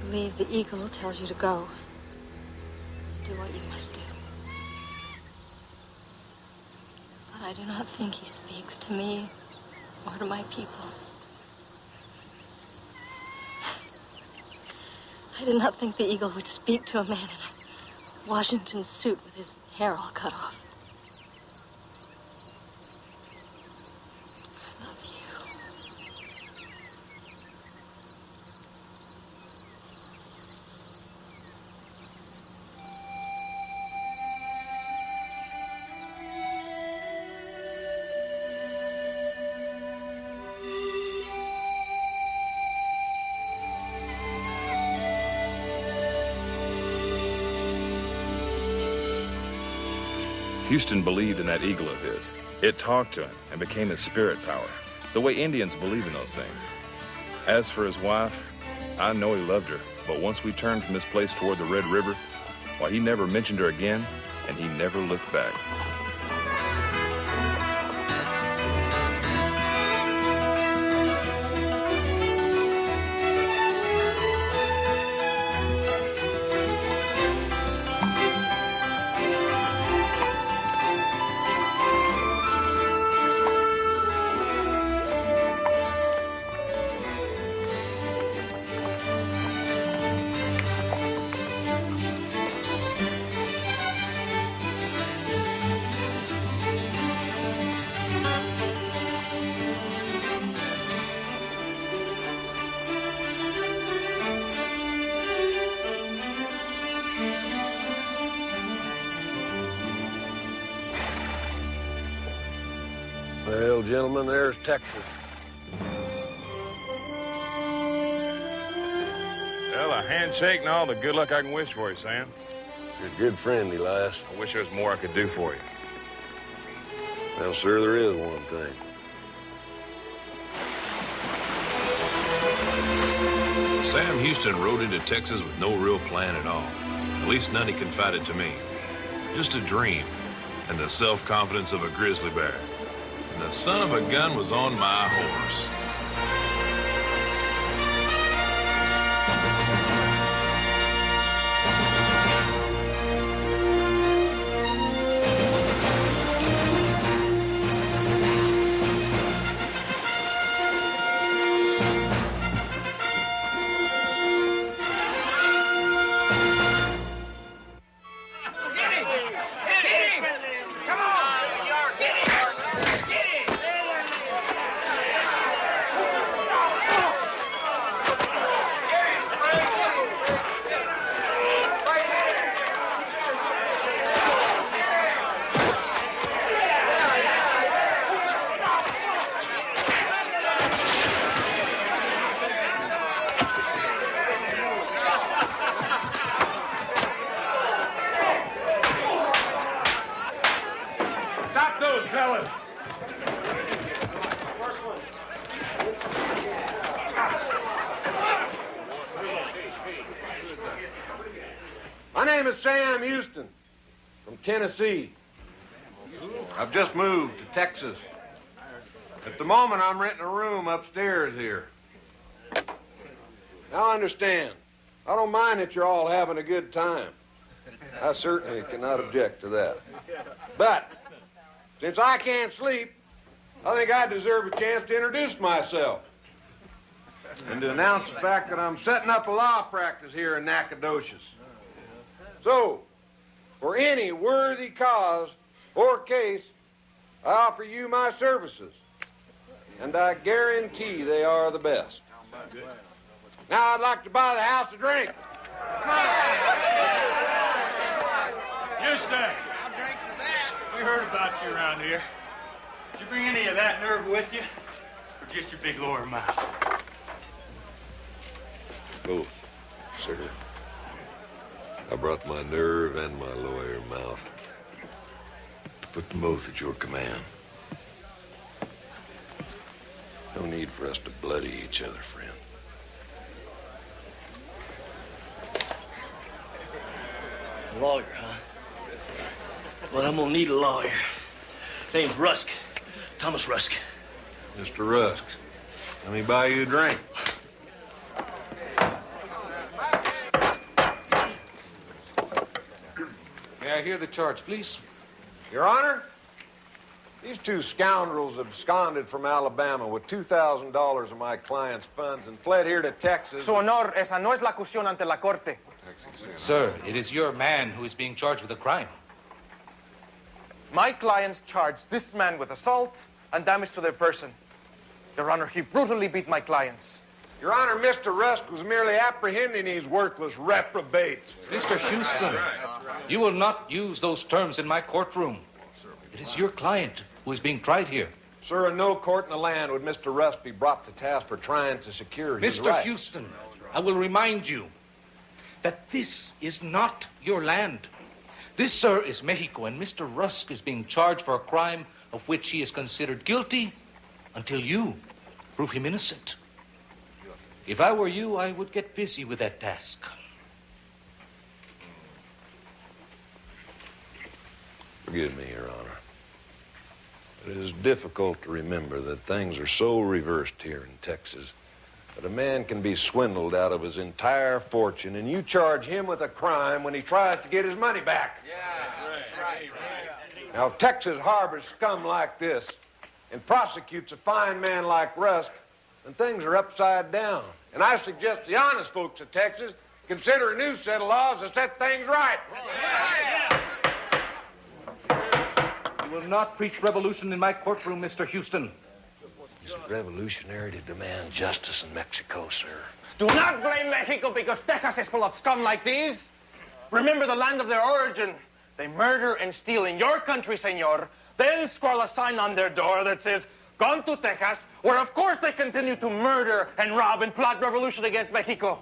believe the eagle tells you to go. Do what you must do. But I do not think he speaks to me or to my people. I did not think the eagle would speak to a man in a Washington suit with his hair all cut off. I love you. Houston believed in that eagle of his. It talked to him and became his spirit power, the way Indians believe in those things. As for his wife, I know he loved her, but once we turned from this place toward the Red River, why, he never mentioned her again, and he never looked back. Well, gentlemen, there's Texas. Well, a handshake and all the good luck I can wish for you, Sam. You're a good friend, Elias. I wish there was more I could do for you. Well, sir, there is one thing. Sam Houston rode into Texas with no real plan at all. At least none he confided to me. Just a dream and the self-confidence of a grizzly bear. And the son of a gun was on my horse. My name is Sam Houston from Tennessee. I've just moved to Texas. At the moment, I'm renting a room upstairs here. Now, understand, I don't mind that you're all having a good time. I certainly cannot object to that. But since I can't sleep, I think I deserve a chance to introduce myself and to announce the fact that I'm setting up a law practice here in Nacogdoches. So, for any worthy cause or case, I offer you my services, and I guarantee they are the best. Now I'd like to buy the house a drink. Houston, we heard about you around here. Did you bring any of that nerve with you, or just your big lower mouth? Both, sir. I brought my nerve and my lawyer mouth to put them both at your command. No need for us to bloody each other, friend. A lawyer, huh? Well, I'm gonna need a lawyer. Name's Rusk. Thomas Rusk. Mr. Rusk, let me buy you a drink. I hear the charge, please? Your Honor, these two scoundrels absconded from Alabama with $2,000 of my client's funds and fled here to Texas. Su honor, esa no es la acusación ante la corte. Sir, it is your man who is being charged with a crime. My clients charged this man with assault and damage to their person. Your Honor, he brutally beat my clients. Your Honor, Mr. Rusk was merely apprehending these worthless reprobates. Mr. Houston, you will not use those terms in my courtroom. It is your client who is being tried here. Sir, in no court in the land would Mr. Rusk be brought to task for trying to secure his Mr. rights. Houston, I will remind you that this is not your land. This, sir, is Mexico, and Mr. Rusk is being charged for a crime of which he is considered guilty until you prove him innocent. If I were you, I would get busy with that task. Forgive me, Your Honor. It is difficult to remember that things are so reversed here in Texas that a man can be swindled out of his entire fortune, and you charge him with a crime when he tries to get his money back. Now, if Texas harbors scum like this and prosecutes a fine man like Rusk, then things are upside down. And I suggest the honest folks of Texas consider a new set of laws to set things right. You will not preach revolution in my courtroom, Mr. Houston. Is it revolutionary to demand justice in Mexico, sir? Do not blame Mexico because Texas is full of scum like these. Remember the land of their origin. They murder and steal in your country, senor, then scrawl a sign on their door that says, "Gone to Texas," where of course they continue to murder and rob and plot revolution against Mexico.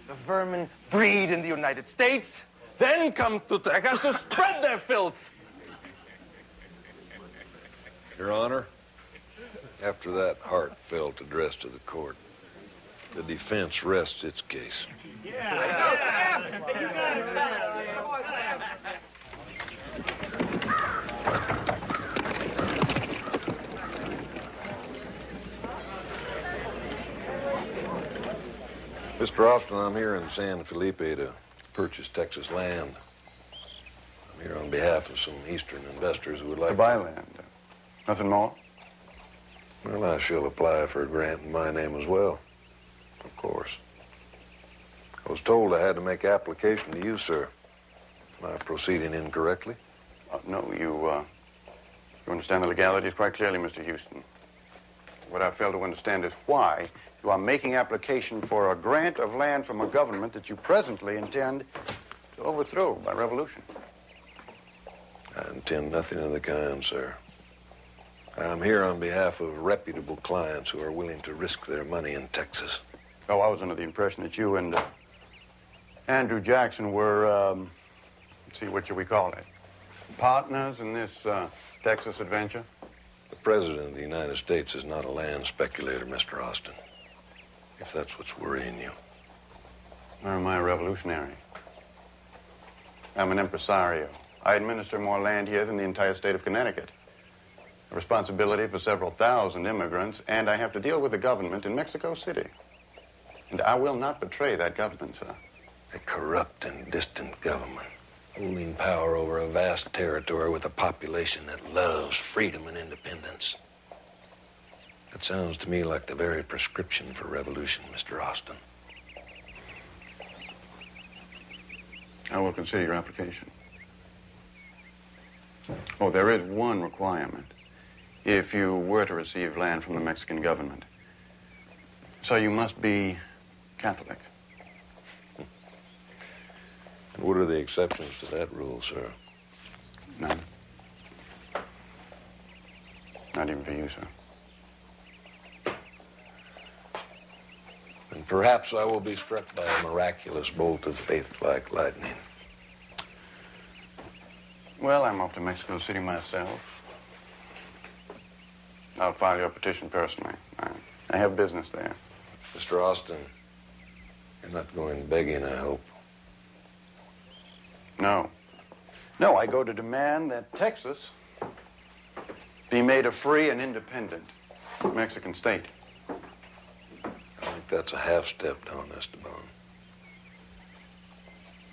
The vermin breed in the United States, then come to Texas to spread their filth. Your Honor, after that heartfelt address to the court, the defense rests its case. Mr. Austin, I'm here in San Felipe to purchase Texas land. I'm here on behalf of some Eastern investors who would like to buy land. Nothing more? Well, I shall apply for a grant in my name as well, of course. I was told I had to make application to you, sir. Am I proceeding incorrectly? No, you understand the legalities quite clearly, Mr. Houston. What I fail to understand is why you are making application for a grant of land from a government that you presently intend to overthrow by revolution. I intend nothing of the kind, sir. I'm here on behalf of reputable clients who are willing to risk their money in Texas. Oh, I was under the impression that you and Andrew Jackson were, let's see, what should we call it? Partners in this Texas adventure? The President of the United States is not a land speculator, Mr. Austin, if that's what's worrying you. Or am I a revolutionary? I'm an impresario. I administer more land here than the entire state of Connecticut. A responsibility for several thousand immigrants, and I have to deal with the government in Mexico City. And I will not betray that government, sir. A corrupt and distant government, holding power over a vast territory with a population that loves freedom and independence. That sounds to me like the very prescription for revolution, Mr. Austin. I will consider your application. Oh, there is one requirement if you were to receive land from the Mexican government. So you must be Catholic. What are the exceptions to that rule, sir? None. Not even for you, sir. And perhaps I will be struck by a miraculous bolt of faith like lightning. Well, I'm off to Mexico City myself. I'll file your petition personally. I have business there. Mr. Austin, you're not going begging, I hope. No. No, I go to demand that Texas be made a free and independent Mexican state. I think that's a half-step, Don Esteban.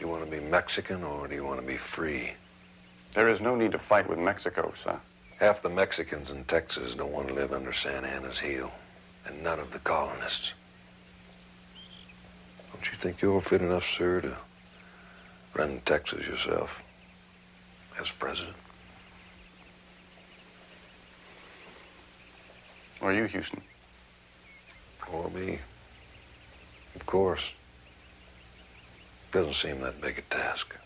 You want to be Mexican or do you want to be free? There is no need to fight with Mexico, sir. Half the Mexicans in Texas don't want to live under Santa Anna's heel, and none of the colonists. Don't you think you're fit enough, sir, to run Texas yourself as president? Or you, Houston? Or me. Of course. Doesn't seem that big a task.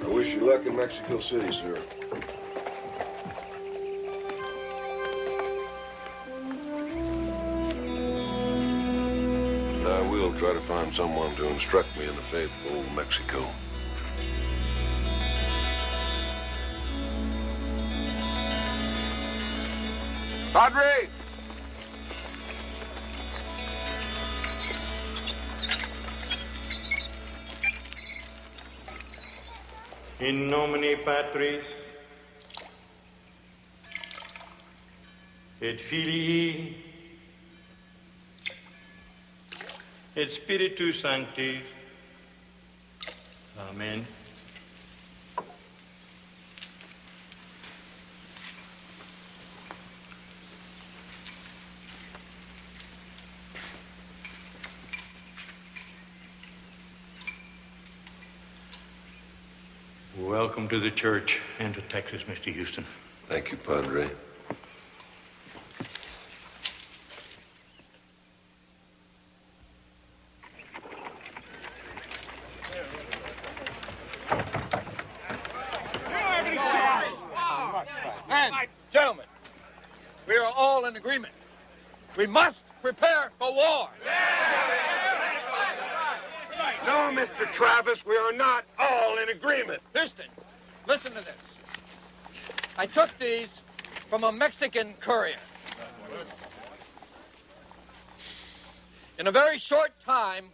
I wish you luck in Mexico City, sir. I will try to find someone to instruct me in the faith of old Mexico. Padre! In nomine Patris et Filii et Spiritus Sancti. Amen. Welcome to the church and to Texas, Mr. Houston. Thank you, Padre. And, gentlemen, we are all in agreement. We must prepare for war. No, Mr. Travis, we are not all in agreement. Houston, listen to this. I took these from a Mexican courier. In a very short time,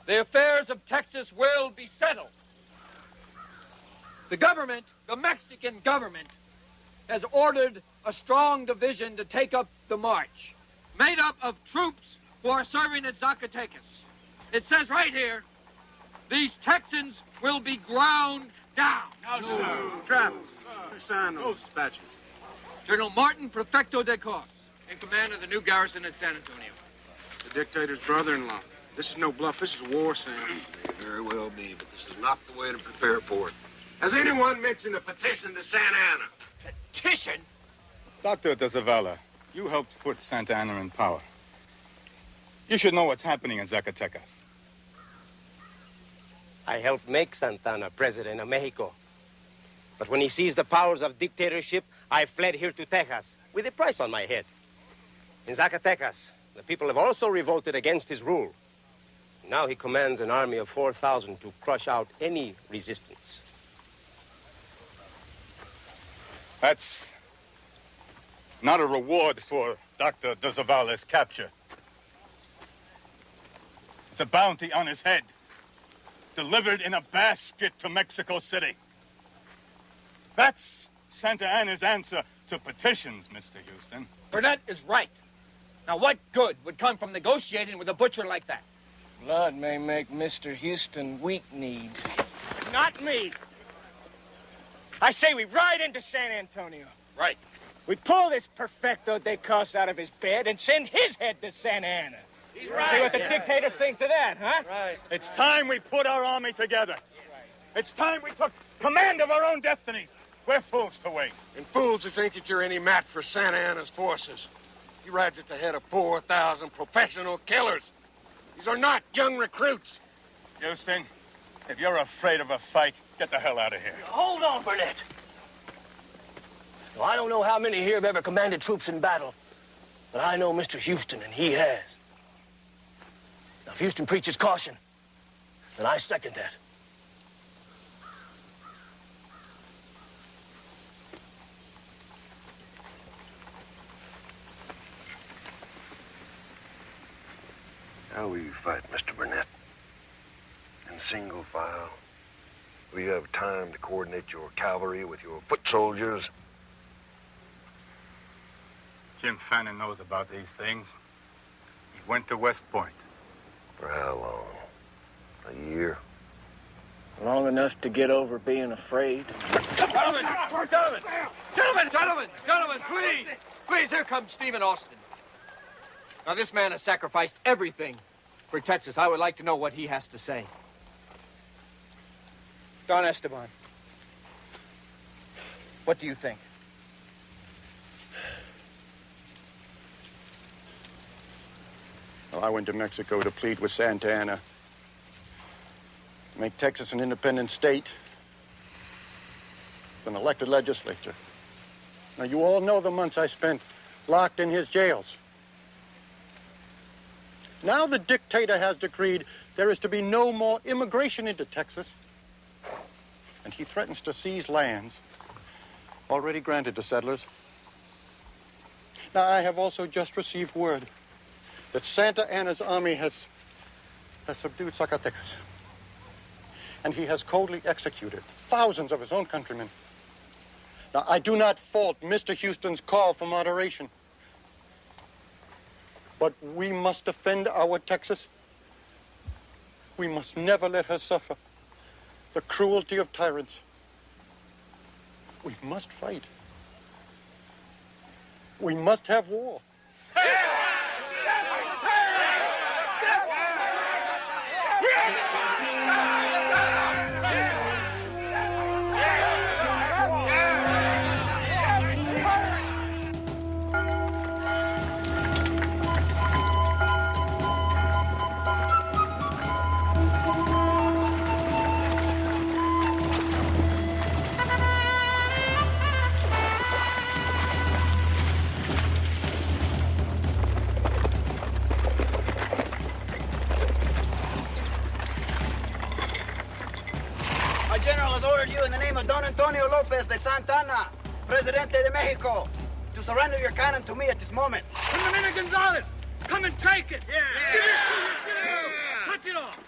the affairs of Texas will be settled. The government, the Mexican government, has ordered a strong division to take up the march, made up of troops who are serving at Zacatecas. It says right here, these Texans will be ground down. No, sir. Travis, who signed those dispatches? General Martin Prefecto de Cos, in command of the new garrison at San Antonio. The dictator's brother-in-law. This is no bluff. This is war, Sam. May very well be, but this is not the way to prepare for it. Has anyone mentioned a petition to Santa Anna? Petition? Dr. de Zavala, you helped put Santa Anna in power. You should know what's happening in Zacatecas. I helped make Santana president of Mexico. But when he seized the powers of dictatorship, I fled here to Texas with a price on my head. In Zacatecas, the people have also revolted against his rule. Now he commands an army of 4,000 to crush out any resistance. That's not a reward for Dr. de Zavala's capture. It's a bounty on his head, delivered in a basket to Mexico City. That's Santa Anna's answer to petitions, Mr. Houston. Burnett is right. Now, what good would come from negotiating with a butcher like that? Blood may make Mr. Houston weak-kneed. Not me. I say we ride into San Antonio. Right. We pull this Perfecto de Cos out of his bed and send his head to Santa Anna. He's right. See what the dictator thinks of that, huh? Right. It's time we put our army together. It's time we took command of our own destinies. We're fools to wait. And fools to think that you're any match for Santa Anna's forces. He rides at the head of 4,000 professional killers. These are not young recruits. Houston, if you're afraid of a fight, get the hell out of here. Hold on, Burnett. Well, I don't know how many here have ever commanded troops in battle, but I know Mr. Houston, and he has. Now, if Houston preaches caution, then I second that. How will you fight, Mr. Burnett? In single file Will you have time to coordinate your cavalry with your foot soldiers? Jim Fannin knows about these things. He went to West Point. For how long? A year? Long enough to get over being afraid. Gentlemen, please! Please, here comes Stephen Austin. Now, this man has sacrificed everything for Texas. I would like to know what he has to say. Don Esteban, what do you think? Well, I went to Mexico to plead with Santa Anna. Make Texas an independent state with an elected legislature. Now, you all know the months I spent locked in his jails. Now the dictator has decreed there is to be no more immigration into Texas. And he threatens to seize lands already granted to settlers. Now, I have also just received word that Santa Anna's army has subdued Zacatecas. And he has coldly executed thousands of his own countrymen. Now, I do not fault Mr. Houston's call for moderation. But we must defend our Texas. We must never let her suffer the cruelty of tyrants. We must fight. We must have war. Don Antonio Lopez de Santa Anna, Presidente de Mexico, to surrender your cannon to me at this moment. Dominic Gonzalez, come and take it! Yeah! Touch it off!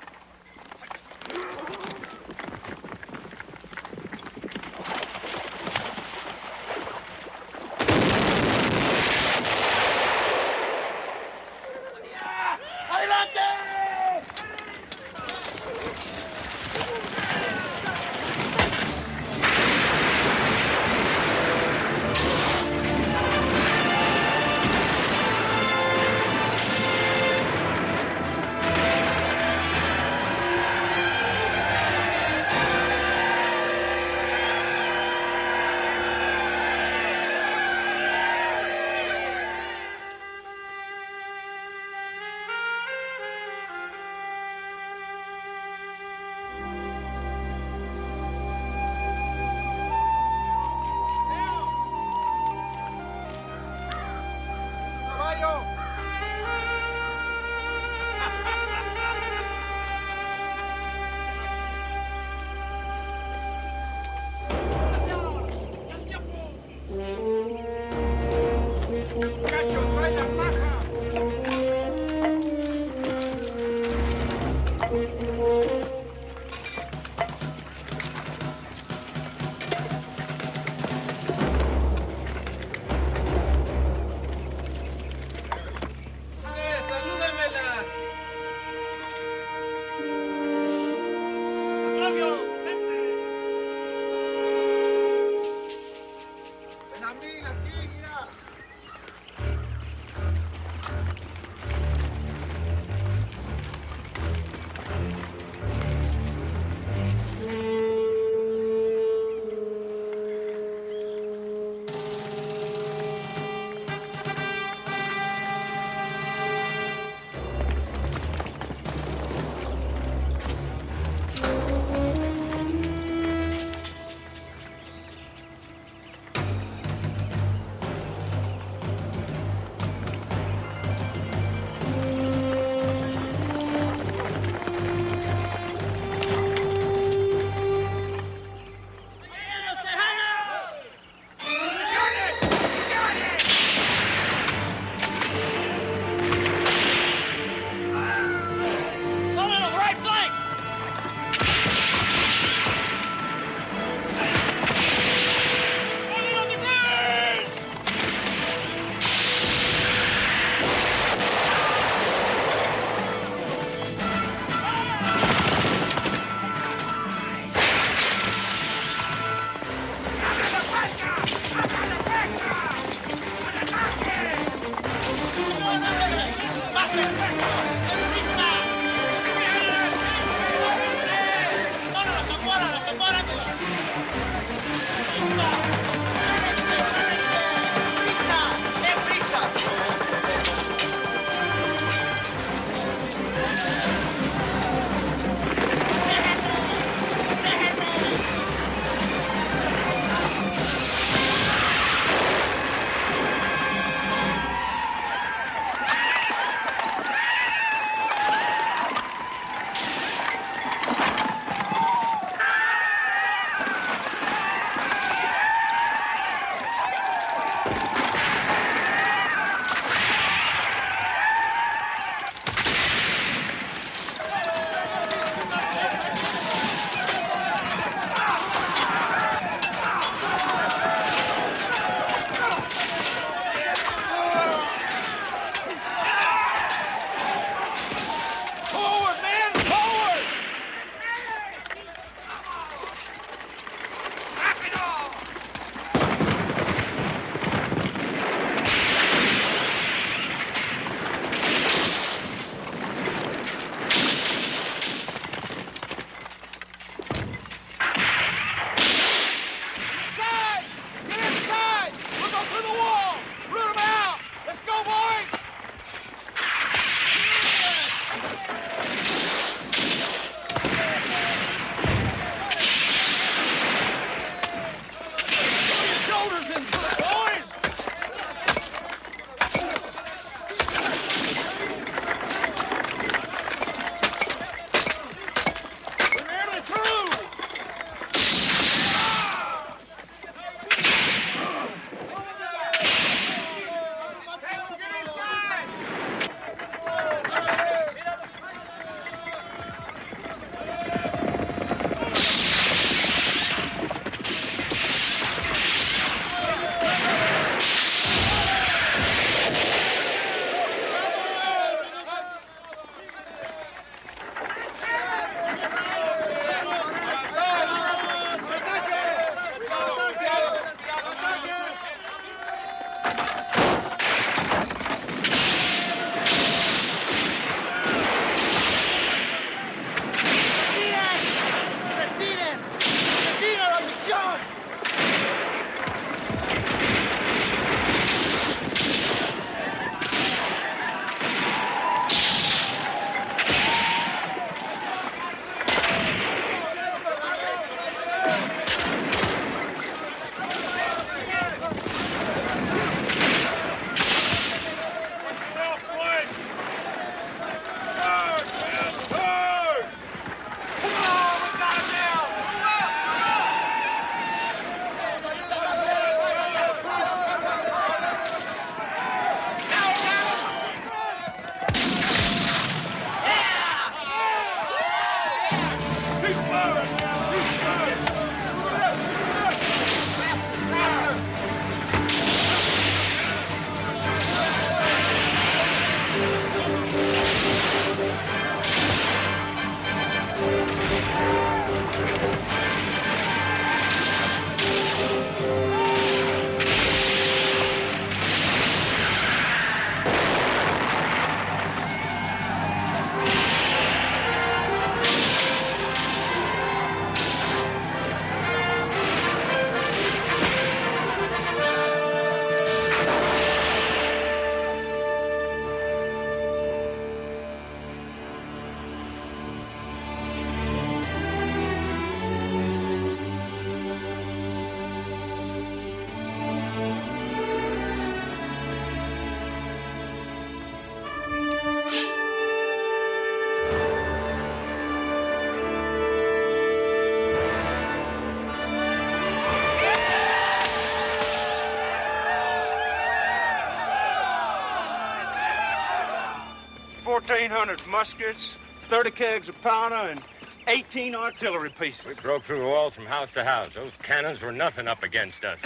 1,500 muskets, 30 kegs of powder, and 18 artillery pieces. We broke through the walls from house to house. Those cannons were nothing up against us.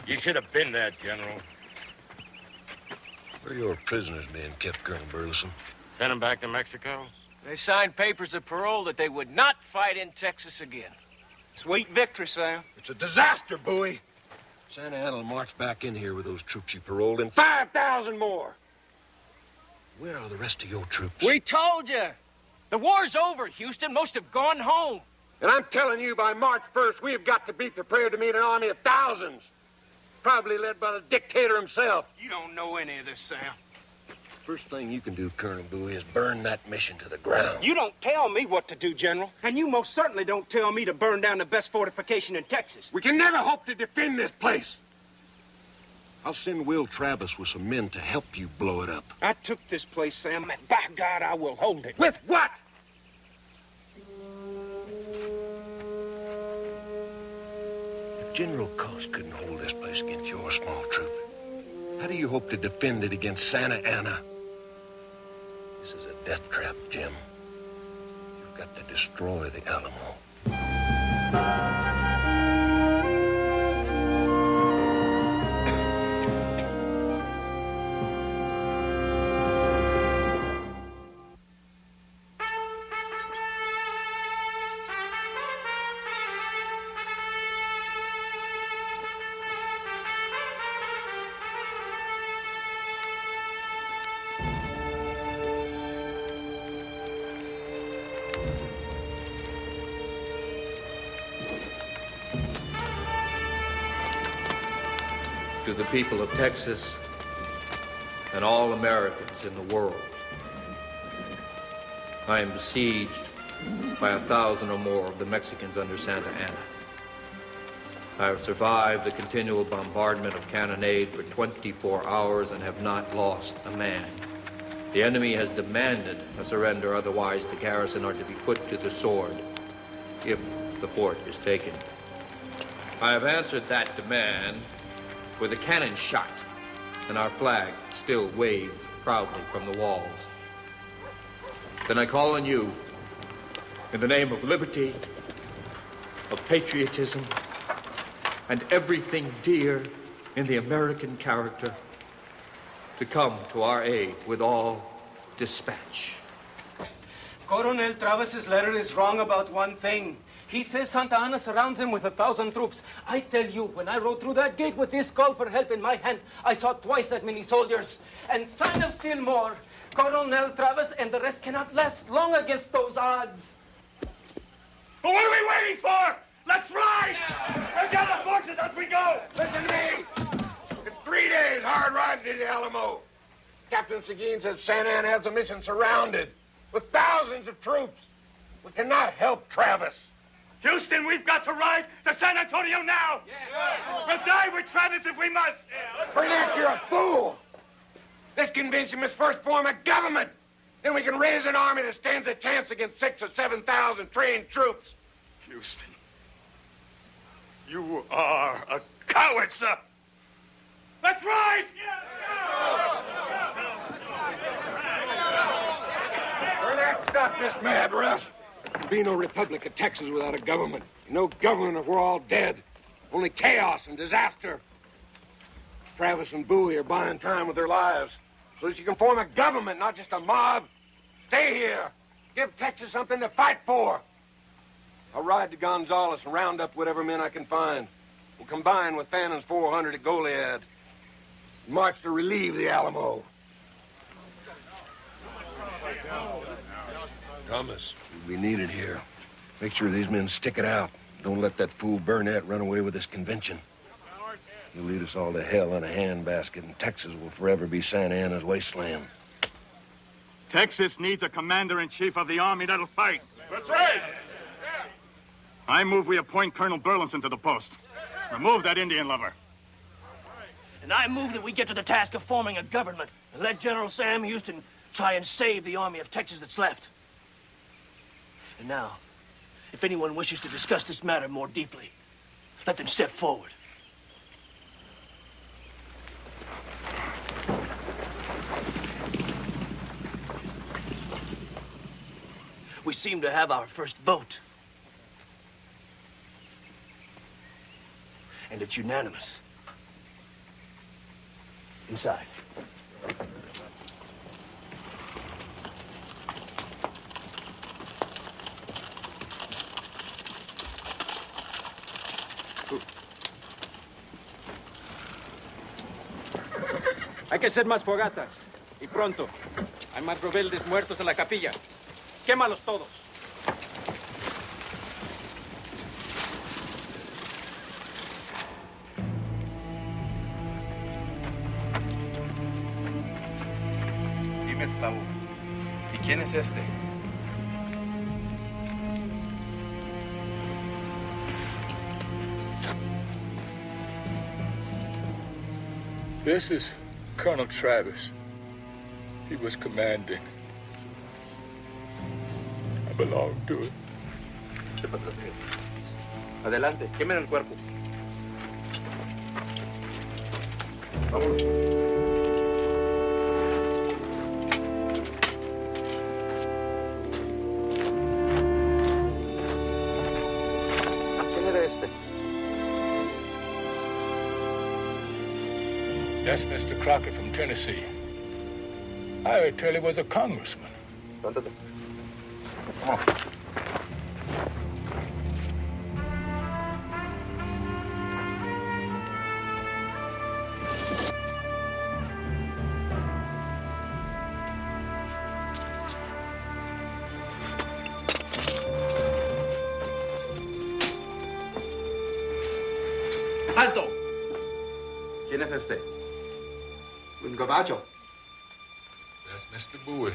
You should have been there, General. Where are your prisoners being kept, Colonel Burleson? Send them back to Mexico? They signed papers of parole that they would not fight in Texas again. Sweet victory, Sam. It's a disaster, Bowie. Santa Anna will march back in here with those troops you paroled and 5,000 more. Where are the rest of your troops? We told you. The war's over, Houston. Most have gone home. And I'm telling you, by March 1st, we've got to be prepared to meet an army of thousands. Probably led by the dictator himself. You don't know any of this, Sam. First thing you can do, Colonel Bowie, is burn that mission to the ground. You don't tell me what to do, General. And you most certainly don't tell me to burn down the best fortification in Texas. We can never hope to defend this place. I'll send Will Travis with some men to help you blow it up. I took this place, Sam, and by God, I will hold it. With what? If General Cost couldn't hold this place against your small troop, how do you hope to defend it against Santa Anna? This is a death trap, Jim. You've got to destroy the Alamo. To the people of Texas and all Americans in the world, I am besieged by 1,000 or more of the Mexicans under Santa Anna. I have survived the continual bombardment of cannonade for 24 hours and have not lost a man. The enemy has demanded a surrender, otherwise the garrison are to be put to the sword if the fort is taken. I have answered that demand with a cannon shot, and our flag still waves proudly from the walls. Then I call on you, in the name of liberty, of patriotism, and everything dear in the American character, to come to our aid with all dispatch. Coronel Travis's letter is wrong about one thing. He says Santa Anna surrounds him with 1,000 troops. I tell you, when I rode through that gate with this call for help in my hand, I saw twice that many soldiers. And sign of still more, Coronel Travis and the rest cannot last long against those odds. But what are we waiting for? Let's ride! And gather forces as we go! Listen to me. It's 3 days hard riding to the Alamo. Captain Seguin says Santa Anna has the mission surrounded with thousands of troops. We cannot help Travis. Houston, we've got to ride to San Antonio now! We'll die with Travis if we must! Burnett, you're a fool! This convention must first form a government. Then we can raise an army that stands a chance against 6,000 or 7,000 trained troops. Houston, you are a coward, sir! Let's ride! Burnett, stop this mad rush. There'll be no Republic of Texas without a government. No government if we're all dead. Only chaos and disaster. Travis and Bowie are buying time with their lives so that you can form a government, not just a mob. Stay here. Give Texas something to fight for. I'll ride to Gonzales and round up whatever men I can find. We'll combine with Fannon's 400 at Goliad. March to relieve the Alamo. Thomas, we'll be needed here. Make sure these men stick it out. Don't let that fool Burnett run away with this convention. He'll lead us all to hell in a handbasket, and Texas will forever be Santa Anna's wasteland. Texas needs a commander-in-chief of the army that'll fight. That's right. I move we appoint Colonel Burleson to the post. Remove that Indian lover. And I move that we get to the task of forming a government and let General Sam Houston try and save the army of Texas that's left. And now, if anyone wishes to discuss this matter more deeply, let them step forward. We seem to have our first vote. And it's unanimous. Inside. Hay que hacer más fogatas. Y pronto. Hay más rebeldes muertos en la capilla. Quémalos todos. Dime, esclavo, ¿y quién es este? This is Colonel Travis. He was commanding. I belong to it. Adelante, quemen el cuerpo. ¿Quién era este? That's Mr. Crockett from Tennessee. I heard tell he was a congressman. ¡Alto! ¿Quién es este? Un gabacho. That's Mr. Bowie.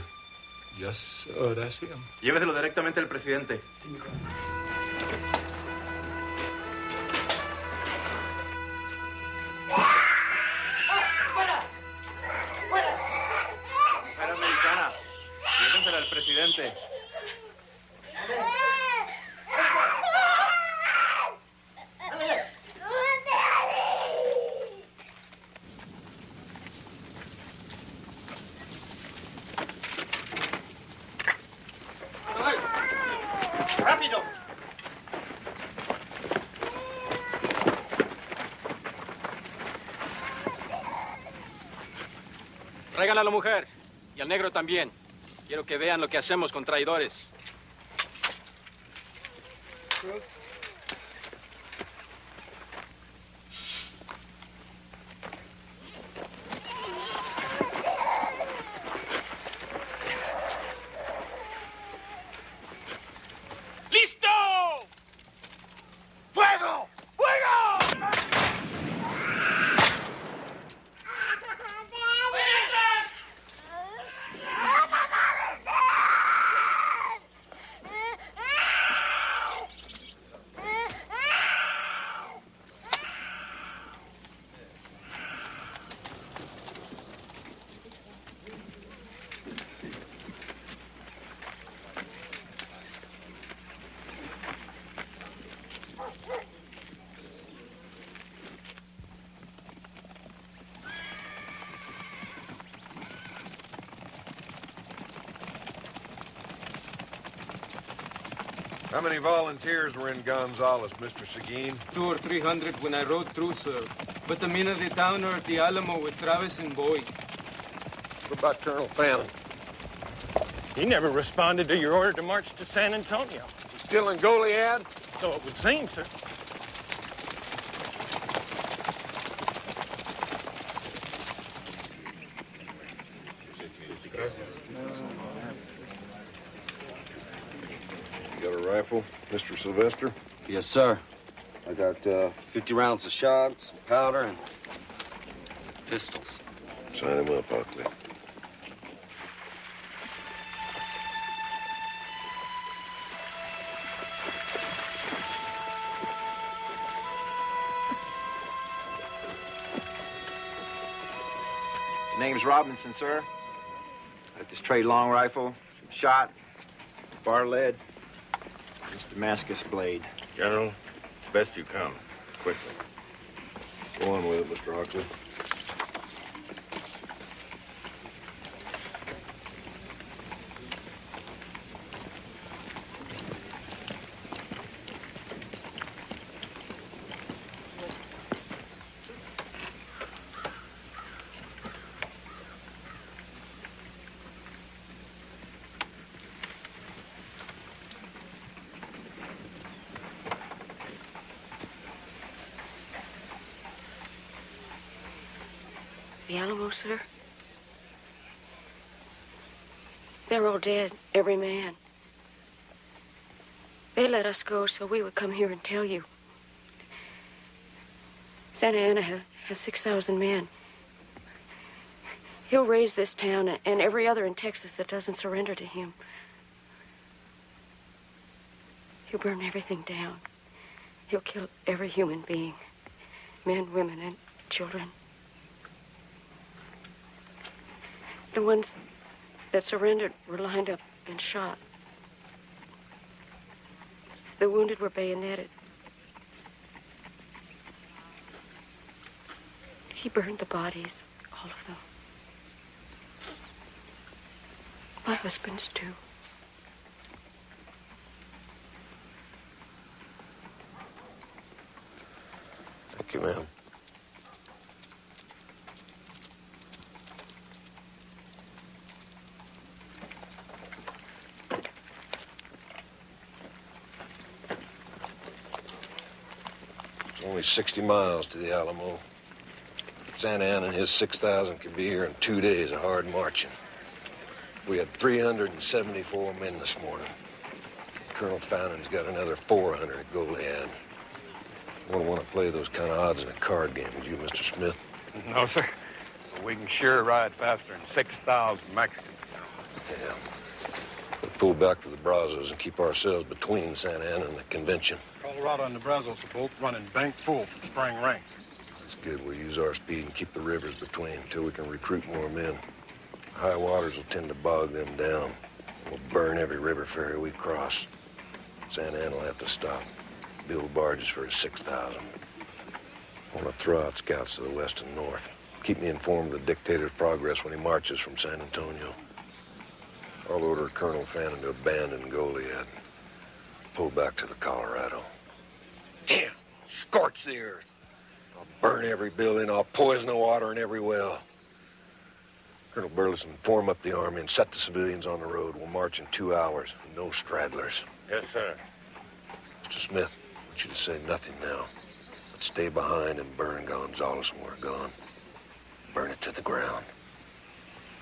Yes, sir, that's him. Lléveselo directamente al presidente. Mujer americana, llévensela al presidente. ¡Rápido! Tráiganle a la mujer y al negro también. Quiero que vean lo que hacemos con traidores. ¡Listo! ¡Fuego! ¡Fuego! How many volunteers were in Gonzales, Mr. Seguin? 200 or 300 when I rode through, sir. But the men of the town are at the Alamo with Travis and Boyd. What about Colonel Fannin? He never responded to your order to march to San Antonio. Still in Goliad? So it would seem, sir. You got a rifle, Mr. Sylvester? Yes, sir. I got 50 rounds of shot, some powder, and pistols. Sign him up, Buckley. Name's Robinson, sir. Got this trade long rifle, some shot, bar lead, this Damascus blade. General, it's best you come. Quickly. Go on with it, Mr. Hockley. the Alamo, sir? They're all dead, every man. They let us go so we would come here and tell you. Santa Anna has 6,000 men. He'll raise this town and every other in Texas that doesn't surrender to him. He'll burn everything down. He'll kill every human being. Men, women, and children. The ones that surrendered were lined up and shot. The wounded were bayoneted. He burned the bodies, all of them. My husband's too. Thank you, ma'am. It's only 60 miles to the Alamo. Santa Anna and his 6,000 could be here in 2 days of hard marching. We had 374 men this morning. Colonel Fannon's got another 400 at Goliad. Wouldn't want to play those kind of odds in a card game, would you, Mr. Smith? No, sir. We can sure ride faster than 6,000 Mexicans. Yeah. We'll pull back to the Brazos and keep ourselves between Santa Anna and the convention. Colorado and the Brazos are both running bank full from spring rain. That's good. We'll use our speed and keep the rivers between until we can recruit more men. High waters will tend to bog them down. We'll burn every river ferry we cross. Santa Anna will have to stop. Build barges for his 6,000. I want to throw out scouts to the west and north. Keep me informed of the dictator's progress when he marches from San Antonio. I'll order Colonel Fannin to abandon Goliad. Pull back to the Colorado. Damn! Scorch the earth. I'll burn every building. I'll poison the water in every well. Colonel Burleson, form up the army and set the civilians on the road. We'll march in 2 hours. No stragglers. Yes, sir. Mr. Smith, I want you to say nothing now. But stay behind and burn Gonzales when we're gone. Burn it to the ground.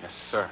Yes, sir.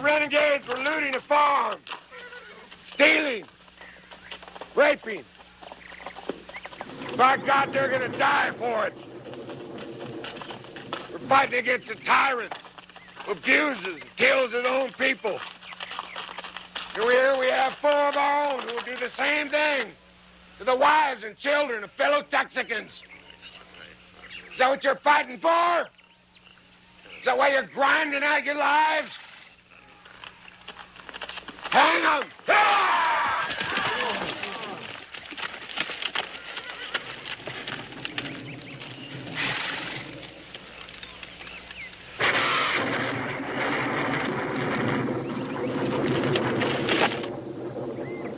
Renegades were looting a farm, stealing, raping. By God, they're gonna die for it. We're fighting against a tyrant who abuses and kills his own people. Here we have 4 of our own who will do the same thing to the wives and children of fellow Texicans. Is that what you're fighting for? Is that why you're grinding out your lives? Hang them!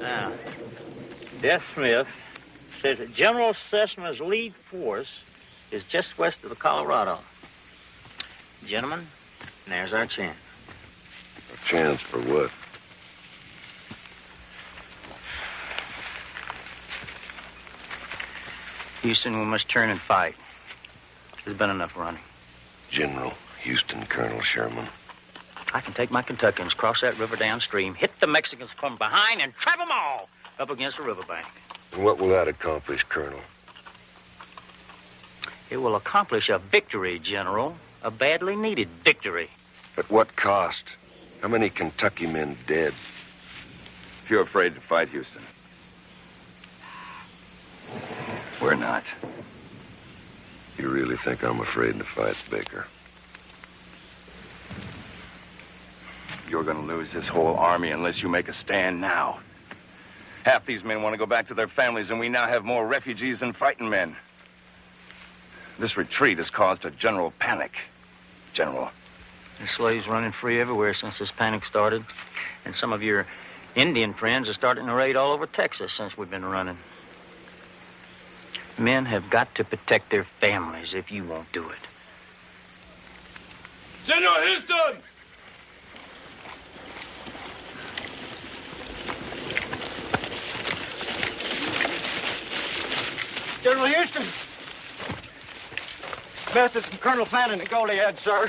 Now, Jeff Smith says that General Cessna's lead force is just west of the Colorado. Gentlemen, there's our chance. A chance for what? Houston, we must turn and fight. There's been enough running. General Houston, Colonel Sherman. I can take my Kentuckians, cross that river downstream, hit the Mexicans from behind, and trap them all up against the riverbank. And what will that accomplish, Colonel? It will accomplish a victory, General. A badly needed victory. At what cost? How many Kentucky men dead? If you're afraid to fight, Houston. We're not. You really think I'm afraid to fight, Baker? You're gonna lose this whole army unless you make a stand now. Half these men want to go back to their families, and we now have more refugees than fighting men. This retreat has caused a general panic, General. The slaves running free everywhere since this panic started. And some of your Indian friends are starting to raid all over Texas since we've been running. Men have got to protect their families if you won't do it. General Houston! General Houston! Message from Colonel Fannin at Goliad, sir.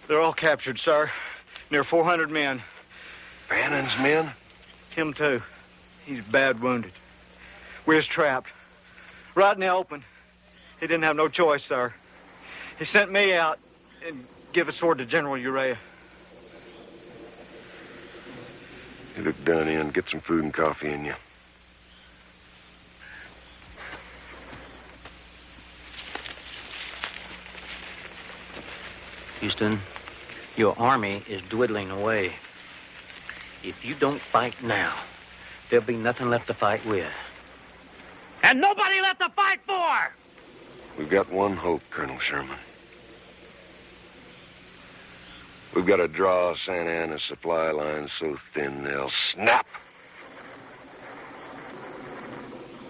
They're all captured, sir. Near 400 men. Fannin's men? Him, too. He's bad wounded. We was trapped. Right in the open. He didn't have no choice, sir. He sent me out and give a sword to General Urrea. You look done in. Get some food and coffee in you. Houston, your army is dwindling away. If you don't fight now, there'll be nothing left to fight with. And nobody left to fight for! We've got one hope, Colonel Sherman. We've got to draw Santa Anna's supply lines so thin they'll snap.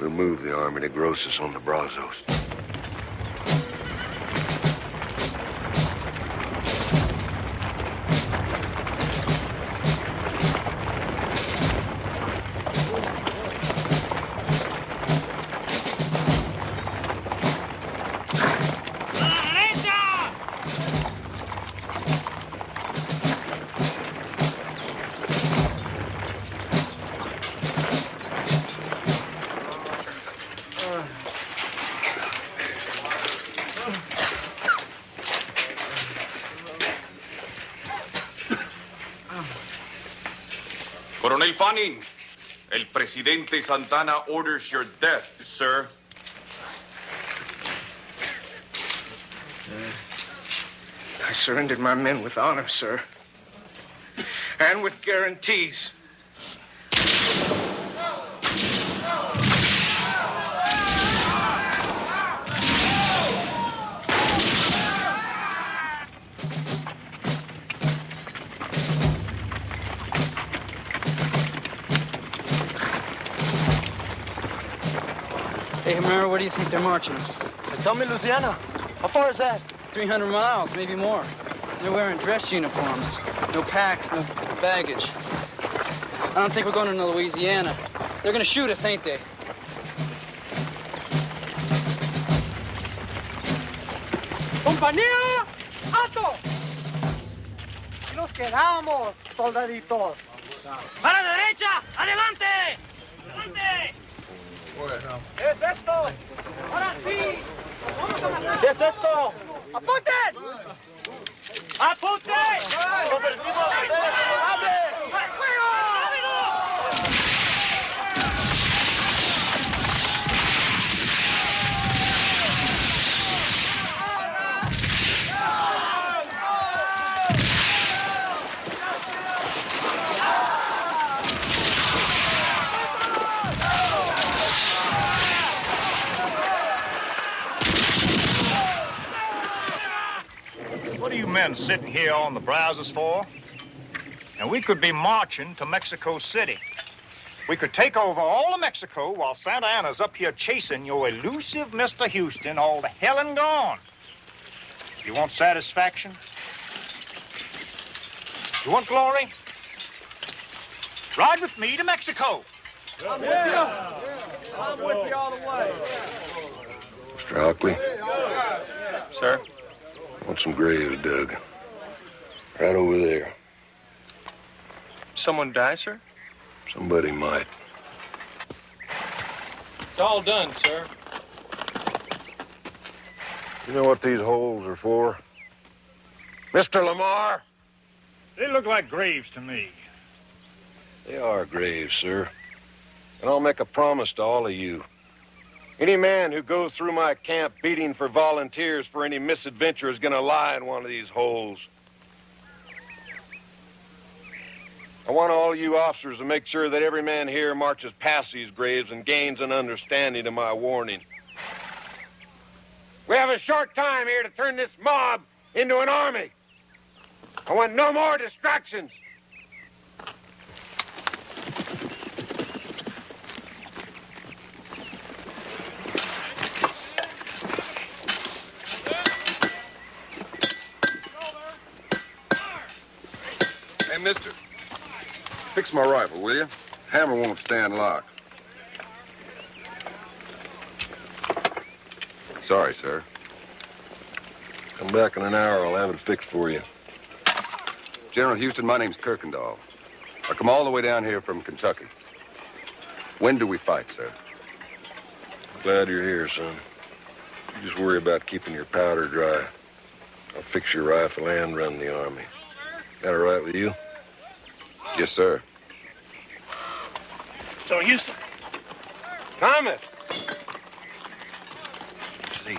We'll move the army to Grosses on the Brazos. Coronel Fannin, el presidente Santana orders your death, sir. I surrendered my men with honor, sir. And with guarantees. Hey, Homero, where do you think they're marching us? Tell me, Louisiana. How far is that? 300 miles, maybe more. They're wearing dress uniforms. No packs, no baggage. I don't think we're going into Louisiana. They're gonna shoot us, ain't they? ¡Compañía! ¡Alto! Nos quedamos, soldaditos. ¡Para la derecha! ¡Adelante! ¡Adelante! ¿Qué es esto? ¡Ahora sí! ¿Qué es esto? ¡Apunten! ¡Apunte! ¡Los derechos! ¡Abre! men sitting here on the browsers for? And we could be marching to Mexico City. We could take over all of Mexico while Santa Anna's up here chasing your elusive Mr. Houston all to hell and gone. You want satisfaction? You want glory? Ride with me to Mexico. I'm with you. I'm with you all the way. Mr. Hockley? Sir? I want some graves dug. Right over there. Someone die, sir? Somebody might. It's all done, sir. You know what these holes are for? Mr. Lamar? They look like graves to me. They are graves, sir. And I'll make a promise to all of you. Any man who goes through my camp beating for volunteers for any misadventure is gonna lie in one of these holes. I want all you officers to make sure that every man here marches past these graves and gains an understanding of my warning. We have a short time here to turn this mob into an army. I want no more distractions. Hey, mister. Fix my rifle, will you? Hammer won't stand locked. Sorry, sir. Come back in an hour. I'll have it fixed for you. General Houston, my name's Kirkendall. I come all the way down here from Kentucky. When do we fight, sir? Glad you're here, son. You just worry about keeping your powder dry. I'll fix your rifle and run the army. That all right with you? Yes, sir. So, Houston. Thomas! See you.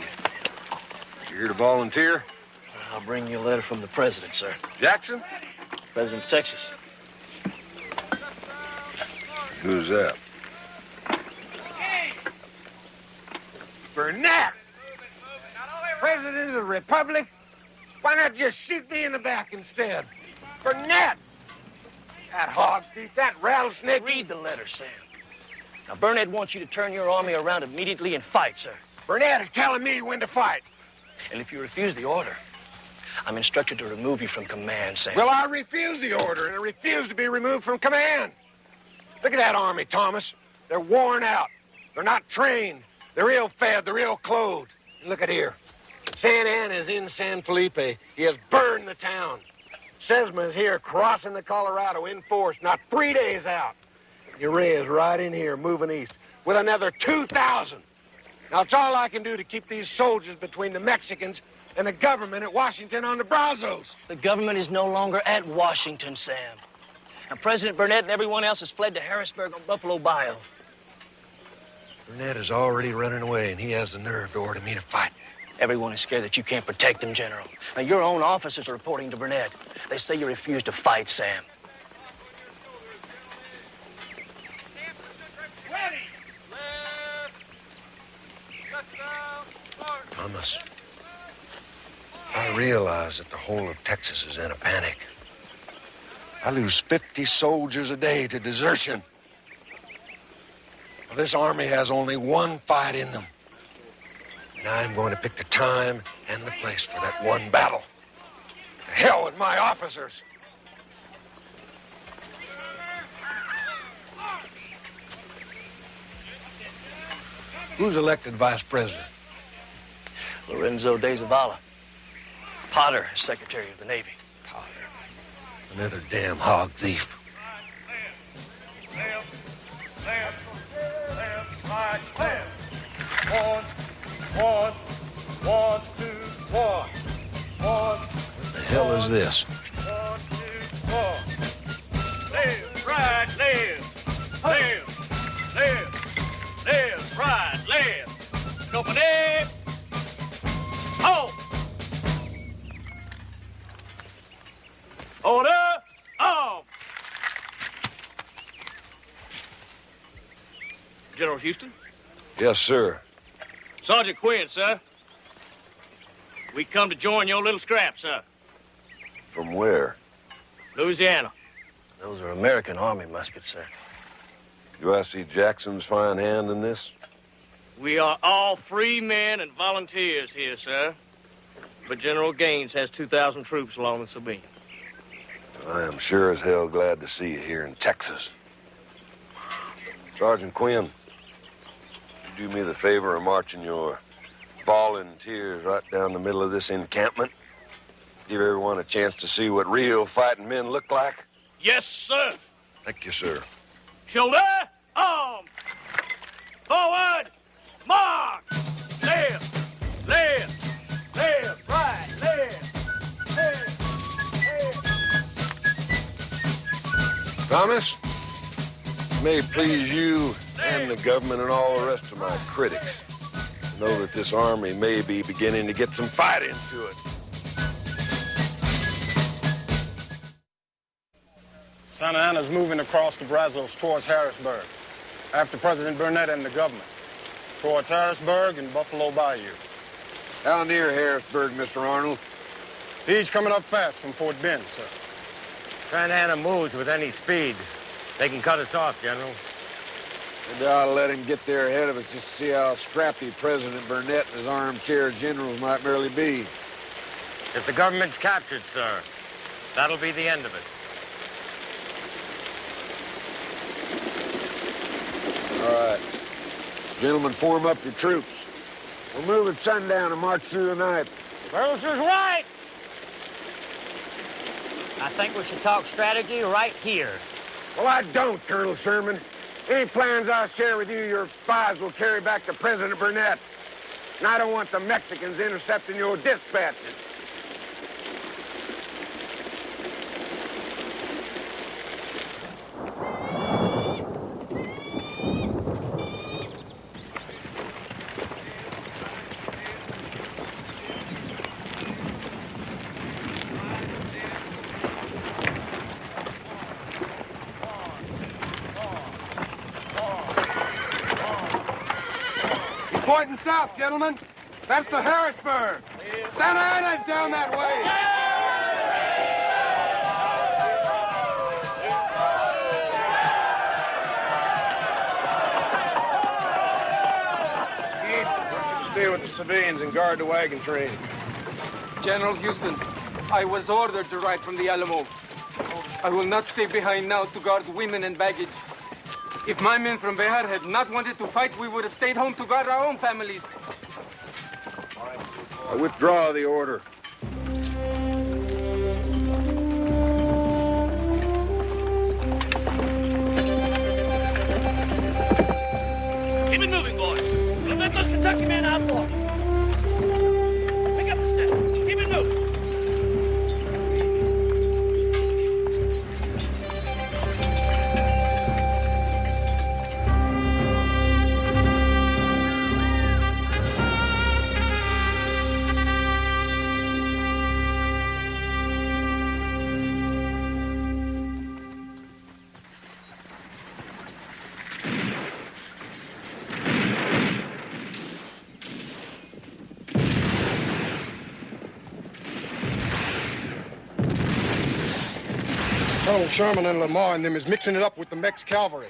You here to volunteer? I'll bring you a letter from the president, sir. Jackson? President of Texas. Who's that? Burnett! President of the Republic? Why not just shoot me in the back instead? Burnett! That hog thief, that rattlesnake. Read the letter, Sam. Now, Burnett wants you to turn your army around immediately and fight, sir. Burnett is telling me when to fight. And if you refuse the order, I'm instructed to remove you from command, Sam. Well, I refuse the order, and I refuse to be removed from command. Look at that army, Thomas. They're worn out. They're not trained. They're ill-fed. They're ill-clothed. And look at here. Santa Anna is in San Felipe. He has burned the town. Sesma is here crossing the Colorado in force, not 3 days out. Urea is right in here, moving east, with another 2,000. Now, it's all I can do to keep these soldiers between the Mexicans and the government at Washington on the Brazos. The government is no longer at Washington, Sam. Now, President Burnett and everyone else has fled to Harrisburg on Buffalo Bayou. Burnett is already running away, and he has the nerve to order me to fight. Everyone is scared that you can't protect them, General. Now, your own officers are reporting to Burnett. They say you refuse to fight, Sam. Thomas, I realize that the whole of Texas is in a panic. I lose 50 soldiers a day to desertion. Well, this army has only one fight in them. And I'm going to pick the time and the place for that one battle. To hell with my officers. Who's elected vice president? Lorenzo de Zavala. Potter is Secretary of the Navy. Potter. Another damn hog thief. One, two, one. What the hell is this? 1, 2, 1. Left, right, left. Left, left, left, right, left. Company. Halt! Order! Off! General Houston? Yes, sir. Sergeant Quinn, sir. We come to join your little scrap, sir. From where? Louisiana. Those are American Army muskets, sir. Do I see Jackson's fine hand in this? We are all free men and volunteers here, sir. But General Gaines has 2,000 troops along the Sabine. I am sure as hell glad to see you here in Texas. Sergeant Quinn, you do me the favor of marching your volunteers right down the middle of this encampment? Give everyone a chance to see what real fighting men look like? Yes, sir. Thank you, sir. Shoulder, arm. Forward, march. Left, left, left, right, left, left, left. Thomas, it may please you and the government and all the rest of my critics to know that this army may be beginning to get some fight into it. Santa Ana's moving across the Brazos towards Harrisburg, after President Burnett and the government, towards Harrisburg and Buffalo Bayou. How near Harrisburg, Mr. Arnold? He's coming up fast from Fort Bend, sir. Santa Ana moves with any speed. They can cut us off, General. Maybe I ought to let him get there ahead of us just to see how scrappy President Burnett and his armchair generals might merely be. If the government's captured, sir, that'll be the end of it. All right. Gentlemen, form up your troops. We'll move at sundown and march through the night. Burlester's right. I think we should talk strategy right here. Well, I don't, Colonel Sherman. Any plans I share with you, your spies will carry back to President Burnett. And I don't want the Mexicans intercepting your dispatches. Pointing south, gentlemen. That's to Harrisburg. Santa Ana's down that way. Stay with the civilians and guard the wagon train. General Houston, I was ordered to ride from the Alamo. I will not stay behind now to guard women and baggage. If my men from Behar had not wanted to fight, we would have stayed home to guard our own families. I withdraw the order. Keep it moving, boys. Don't let those Kentucky men outlaw. Pick up the step. Keep it moving. Colonel Sherman and Lamar and them is mixing it up with the Mex cavalry.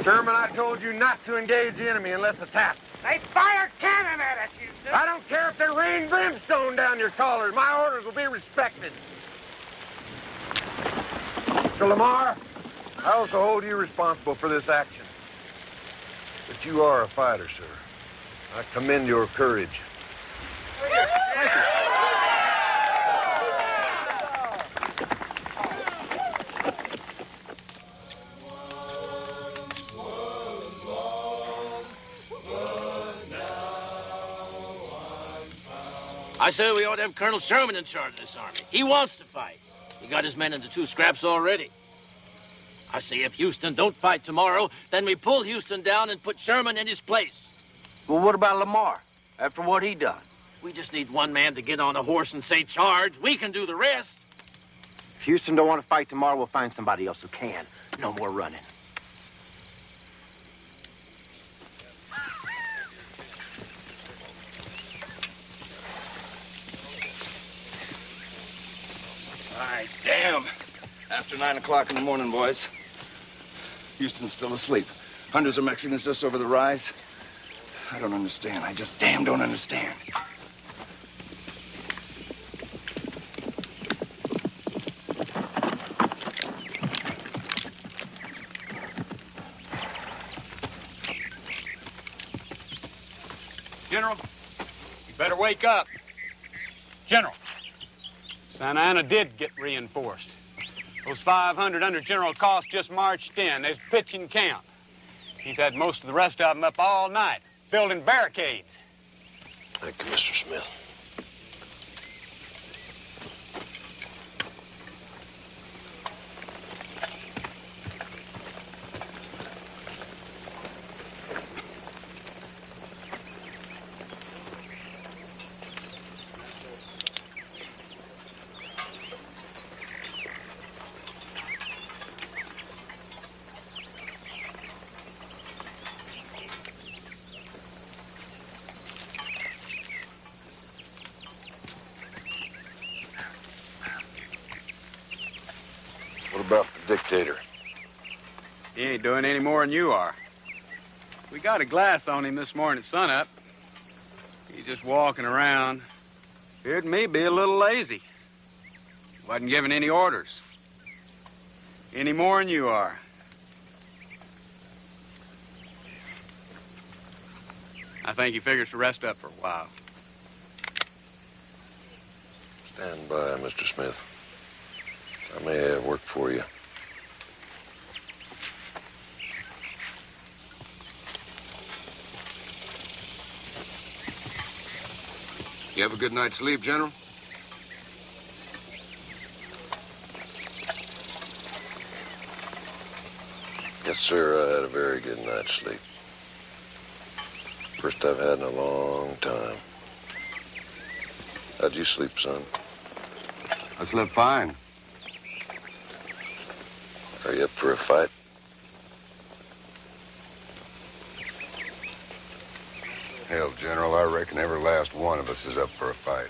Sherman, I told you not to engage the enemy unless attacked. They fired cannon at us, Houston. I don't care if they rain brimstone down your collars. My orders will be respected. Mr. Lamar, I also hold you responsible for this action. But you are a fighter, sir. I commend your courage. I say we ought to have Colonel Sherman in charge of this army. He wants to fight. He got his men into 2 scraps already. I say if Houston don't fight tomorrow, then we pull Houston down and put Sherman in his place. Well, what about Lamar, after what he done? We just need one man to get on a horse and say charge. We can do the rest. If Houston don't want to fight tomorrow, we'll find somebody else who can. No more running. All right, damn. After 9 o'clock in the morning, boys. Houston's still asleep. Hundreds of Mexicans just over the rise. I don't understand. I just damn don't understand. General, you better wake up. General, Santa Anna did get reinforced. Those 500 under General Cost just marched in. There's pitching camp. He's had most of the rest of them up all night, building barricades. Thank you, Mr. Smith. What about the dictator? He ain't doing any more than you are. We got a glass on him this morning at sunup. He's just walking around. Appeared to me be a little lazy. Wasn't giving any orders. Any more than you are. I think he figures to rest up for a while. Stand by, Mr. Smith. I may have work for you. You have a good night's sleep, General? Yes, sir, I had a very good night's sleep. First I've had in a long time. How'd you sleep, son? I slept fine. Are you up for a fight? Hell, General, I reckon every last one of us is up for a fight.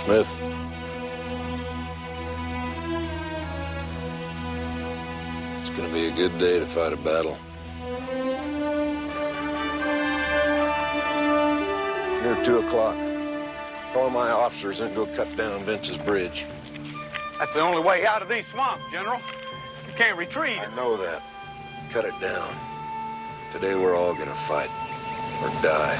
Smith. It's gonna be a good day to fight a battle. Near 2 o'clock. All my officers and go cut down Vince's bridge. That's the only way out of these swamps, General. You can't retreat. I know that. Cut it down. Today we're all gonna fight or die.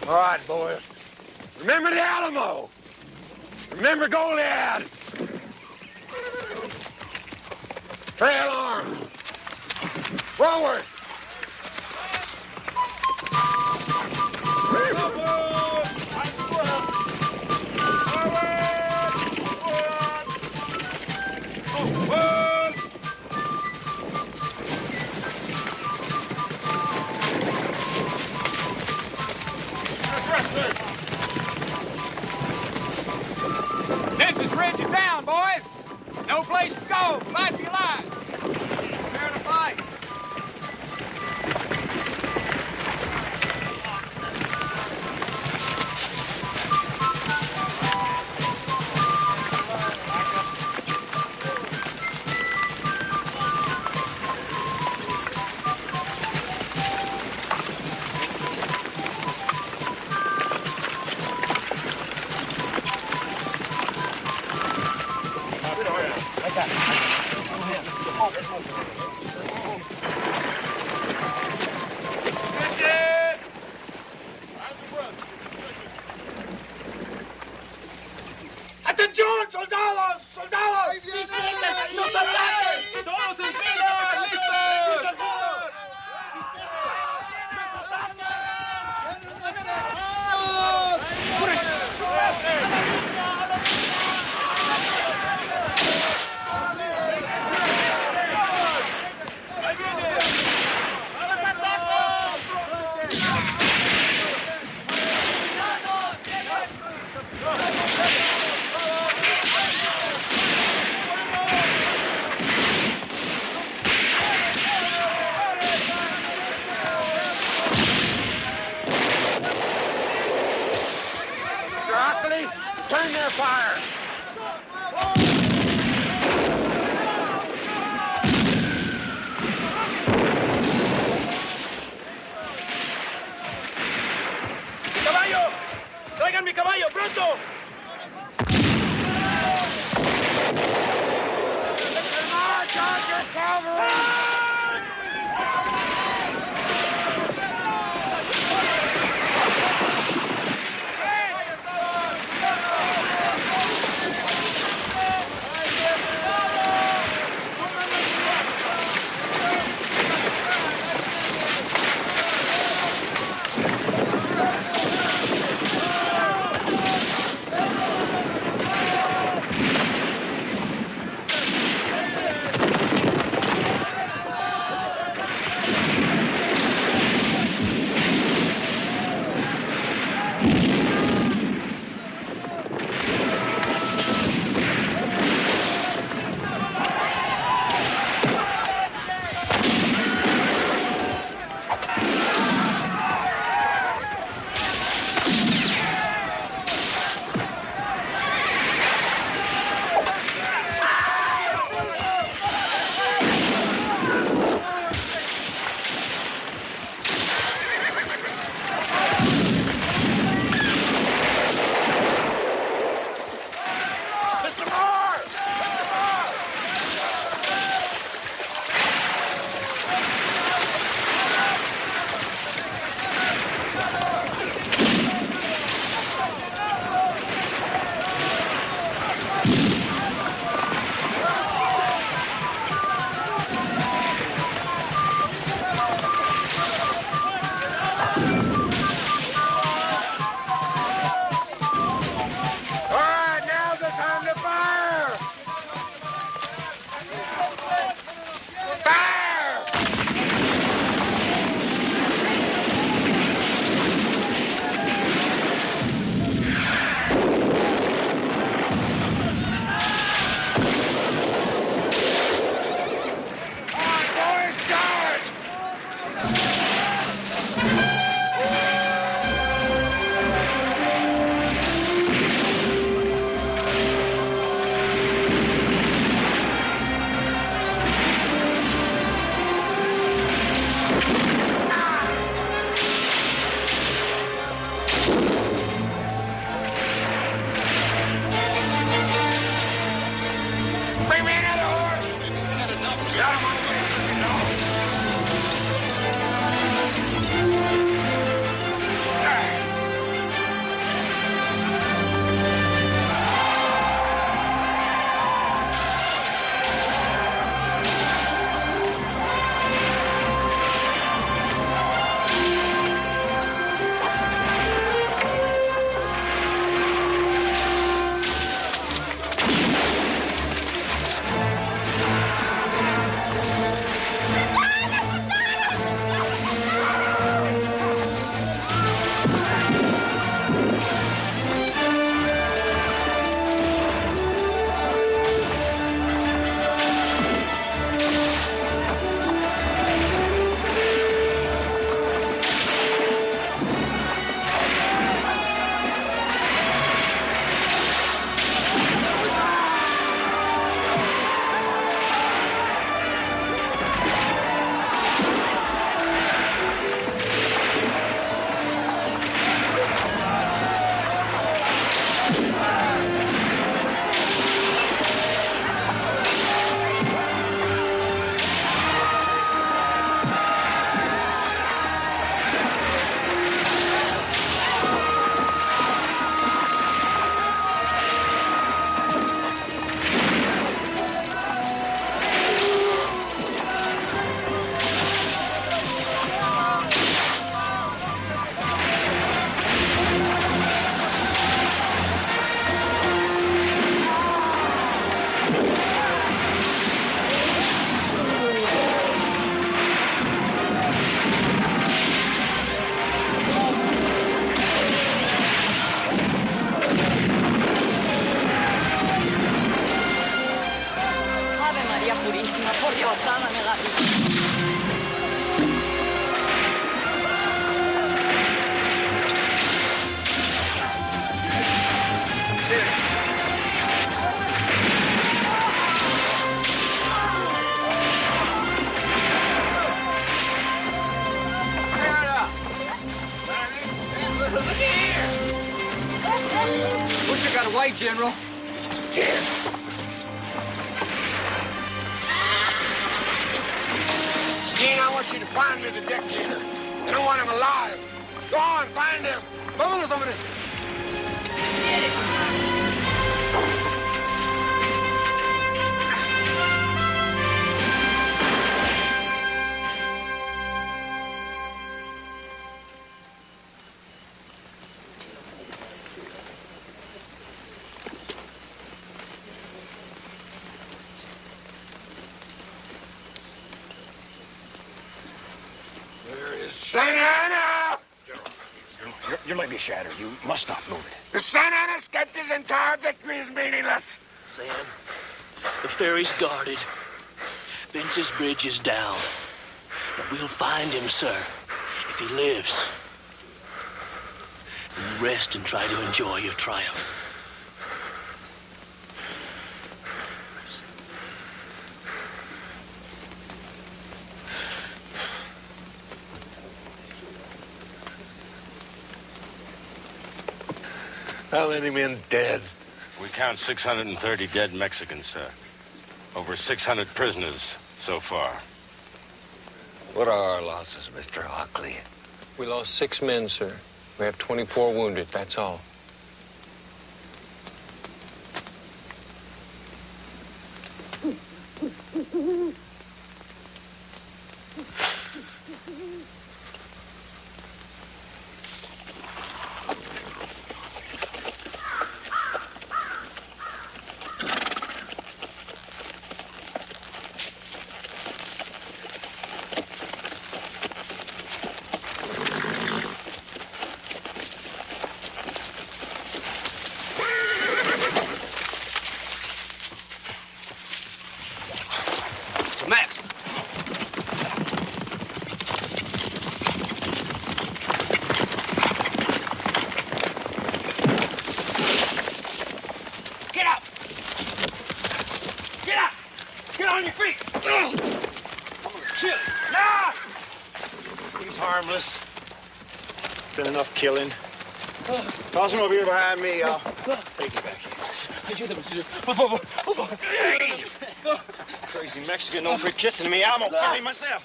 All right, boys. Remember the Alamo. Remember Goliad. Trail arms. Forward. Denson's Ridge is down, boys. No place to go. Fight for your lives. Prepare to fight. ¡Atención, soldados! ¡Soldados! ¡Nos ataquen! ¡Todos en fila! ¡Listos! Turn their fire! ¡Mi caballo! ¡Traigan mi caballo, pronto! March on your cavalry! Butcher got away, General. Jan. Dean, I want you to find me the dictator. I don't want him alive. Go on, find him. Vámonos, hombres. Santa Ana! Your leg is shattered. You must not move it. The Santa Ana skeptic's entire victory is meaningless. Sam, the ferry's guarded. Vince's bridge is down. But we'll find him, sir, if he lives. And you rest and try to enjoy your triumph. How many men dead? We count 630 dead Mexicans, sir. Over 600 prisoners so far. What are our losses, Mr. Hockley? We lost 6 men, sir. We have 24 wounded, that's all. Max. Get up! Get up! Get on your feet! I'm gonna kill you. No! He's harmless. Been enough killing. Toss him over here behind me. I'll take him back here. Ayúdame, señor. Por favor, por favor. Crazy Mexican, don't quit kissing me. I'm gonna kill him myself.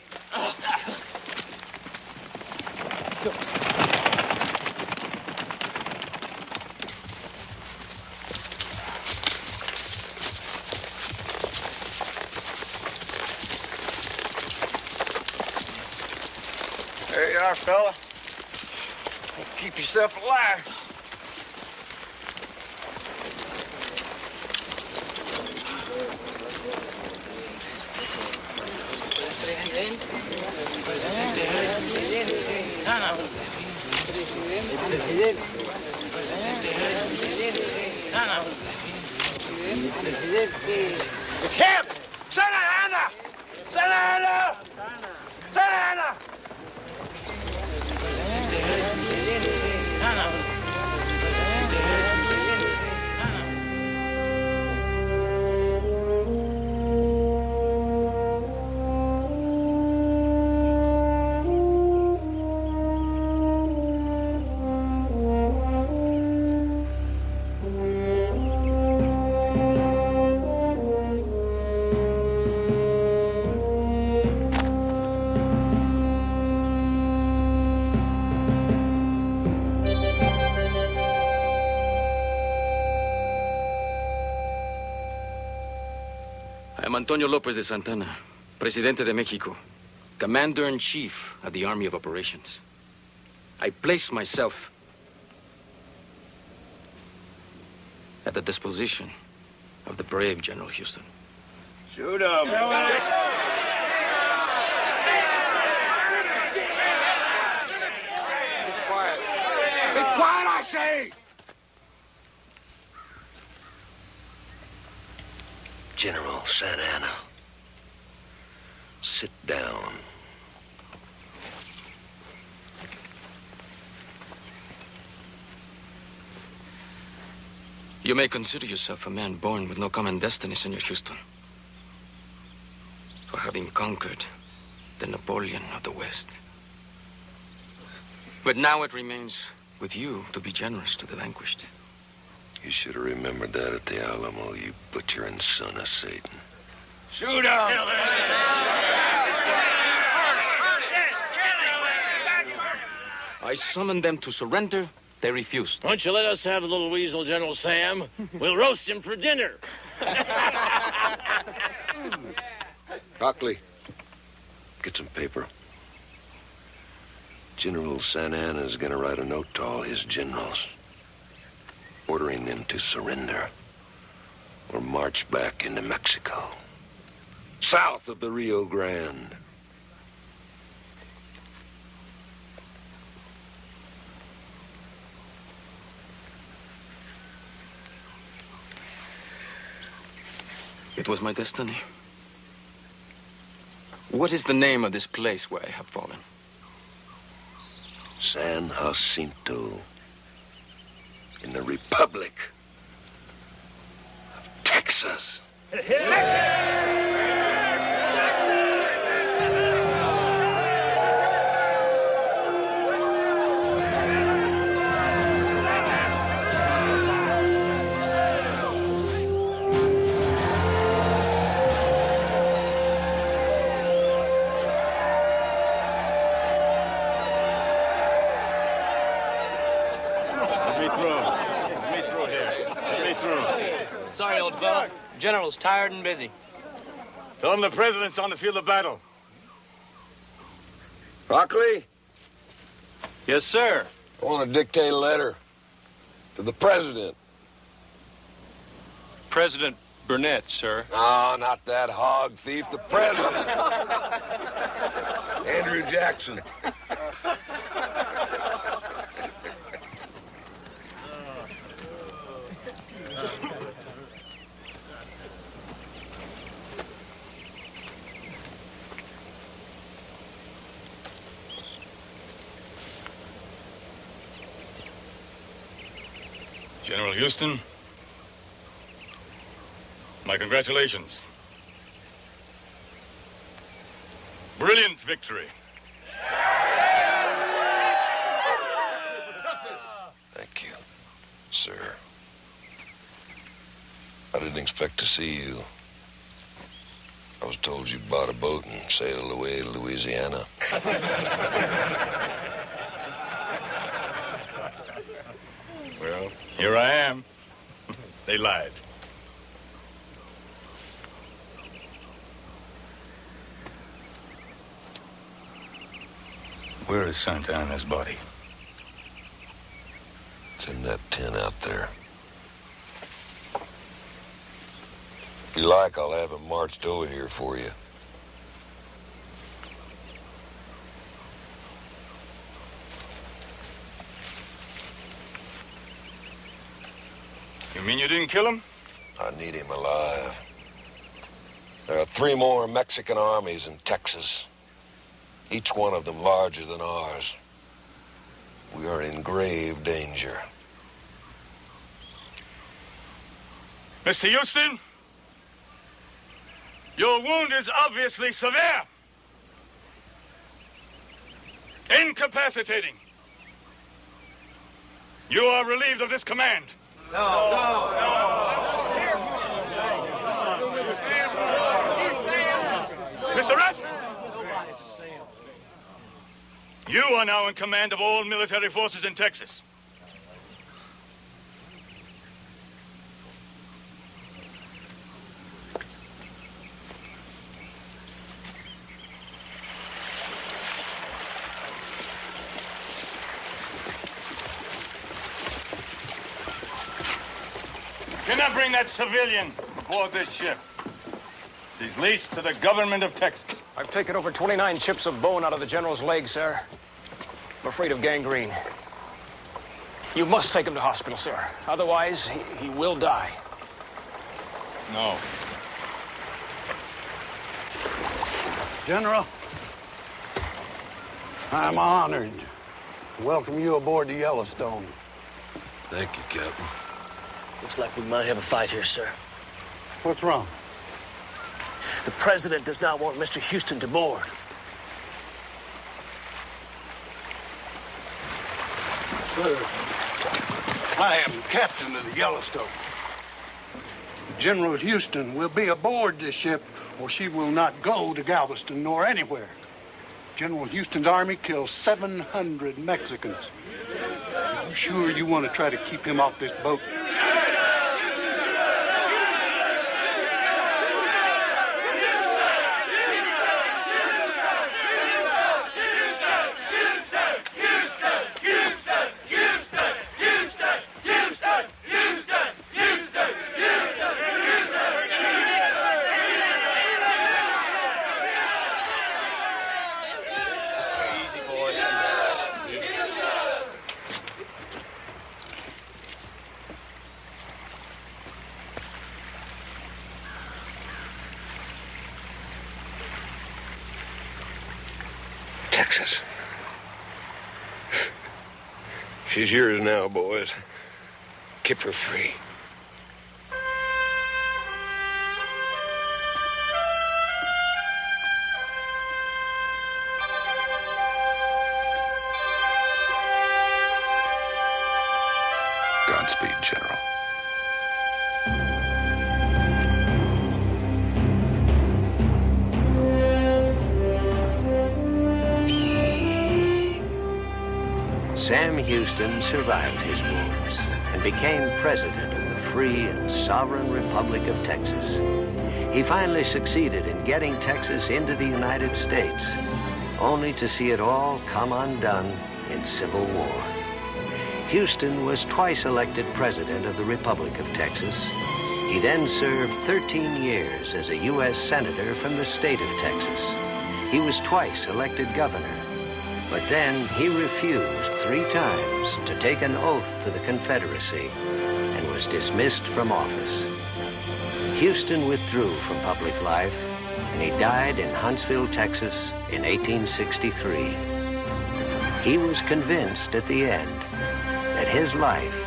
There you are, fella. Keep yourself alive. It's him! Santa Ana! Santa Ana! Santa Ana! I'm Antonio Lopez de Santana, Presidente de Mexico, Commander-in-Chief of the Army of Operations. I place myself at the disposition of the brave General Houston. Shoot him! Be quiet. Be quiet, I say! General Santa Ana, sit down. You may consider yourself a man born with no common destiny, Senor Houston, for having conquered the Napoleon of the West. But now it remains with you to be generous to the vanquished. You should have remembered that at the Alamo, you butchering son of Satan. Shoot him! I summoned them to surrender. They refused. Why don't you let us have the little weasel, General Sam? We'll roast him for dinner. Hockley, get some paper. General Santa Anna is going to write a note to all his generals, ordering them to surrender or march back into Mexico, south of the Rio Grande. It was my destiny. What is the name of this place where I have fallen? San Jacinto, in the Republic of Texas. Sorry, old fella. General's tired and busy. Tell him the president's on the field of battle. Hockley? Yes, sir. I want to dictate a letter to the president. President Burnett, sir. No, not that hog thief, the president. Andrew Jackson. General Houston, my congratulations. Brilliant victory. Thank you, sir. I didn't expect to see you. I was told you'd bought a boat and sailed away to Louisiana. Well, here I am. They lied. Where is Santa Anna's body? It's in that tent out there. If you like, I'll have him marched over here for you. You mean you didn't kill him? I need him alive. There are 3 more Mexican armies in Texas, each one of them larger than ours. We are in grave danger. Mr. Houston, your wound is obviously severe. Incapacitating. You are relieved of this command. Mr. Rusk, you are now in command of all military forces in Texas. Cannot bring that civilian aboard this ship. He's leased to the government of Texas. I've taken over 29 chips of bone out of the general's leg, sir. I'm afraid of gangrene. You must take him to hospital, sir. Otherwise, he will die. No. General, I'm honored to welcome you aboard the Yellowstone. Thank you, Captain. Looks like we might have a fight here, sir. What's wrong? The president does not want Mr. Houston to board. I am captain of the Yellowstone. General Houston will be aboard this ship, or she will not go to Galveston nor anywhere. General Houston's army killed 700 Mexicans. Are you sure you want to try to keep him off this boat? Texas. She's yours now, boys. Keep her free. Godspeed, General. Sam Houston survived his wounds and became president of the free and sovereign Republic of Texas. He finally succeeded in getting Texas into the United States, only to see it all come undone in civil war. Houston was twice elected president of the Republic of Texas. He then served 13 years as a U.S. senator from the state of Texas. He was twice elected governor. But then he refused 3 times to take an oath to the Confederacy and was dismissed from office. Houston withdrew from public life, and he died in Huntsville, Texas in 1863. He was convinced at the end that his life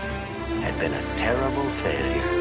had been a terrible failure.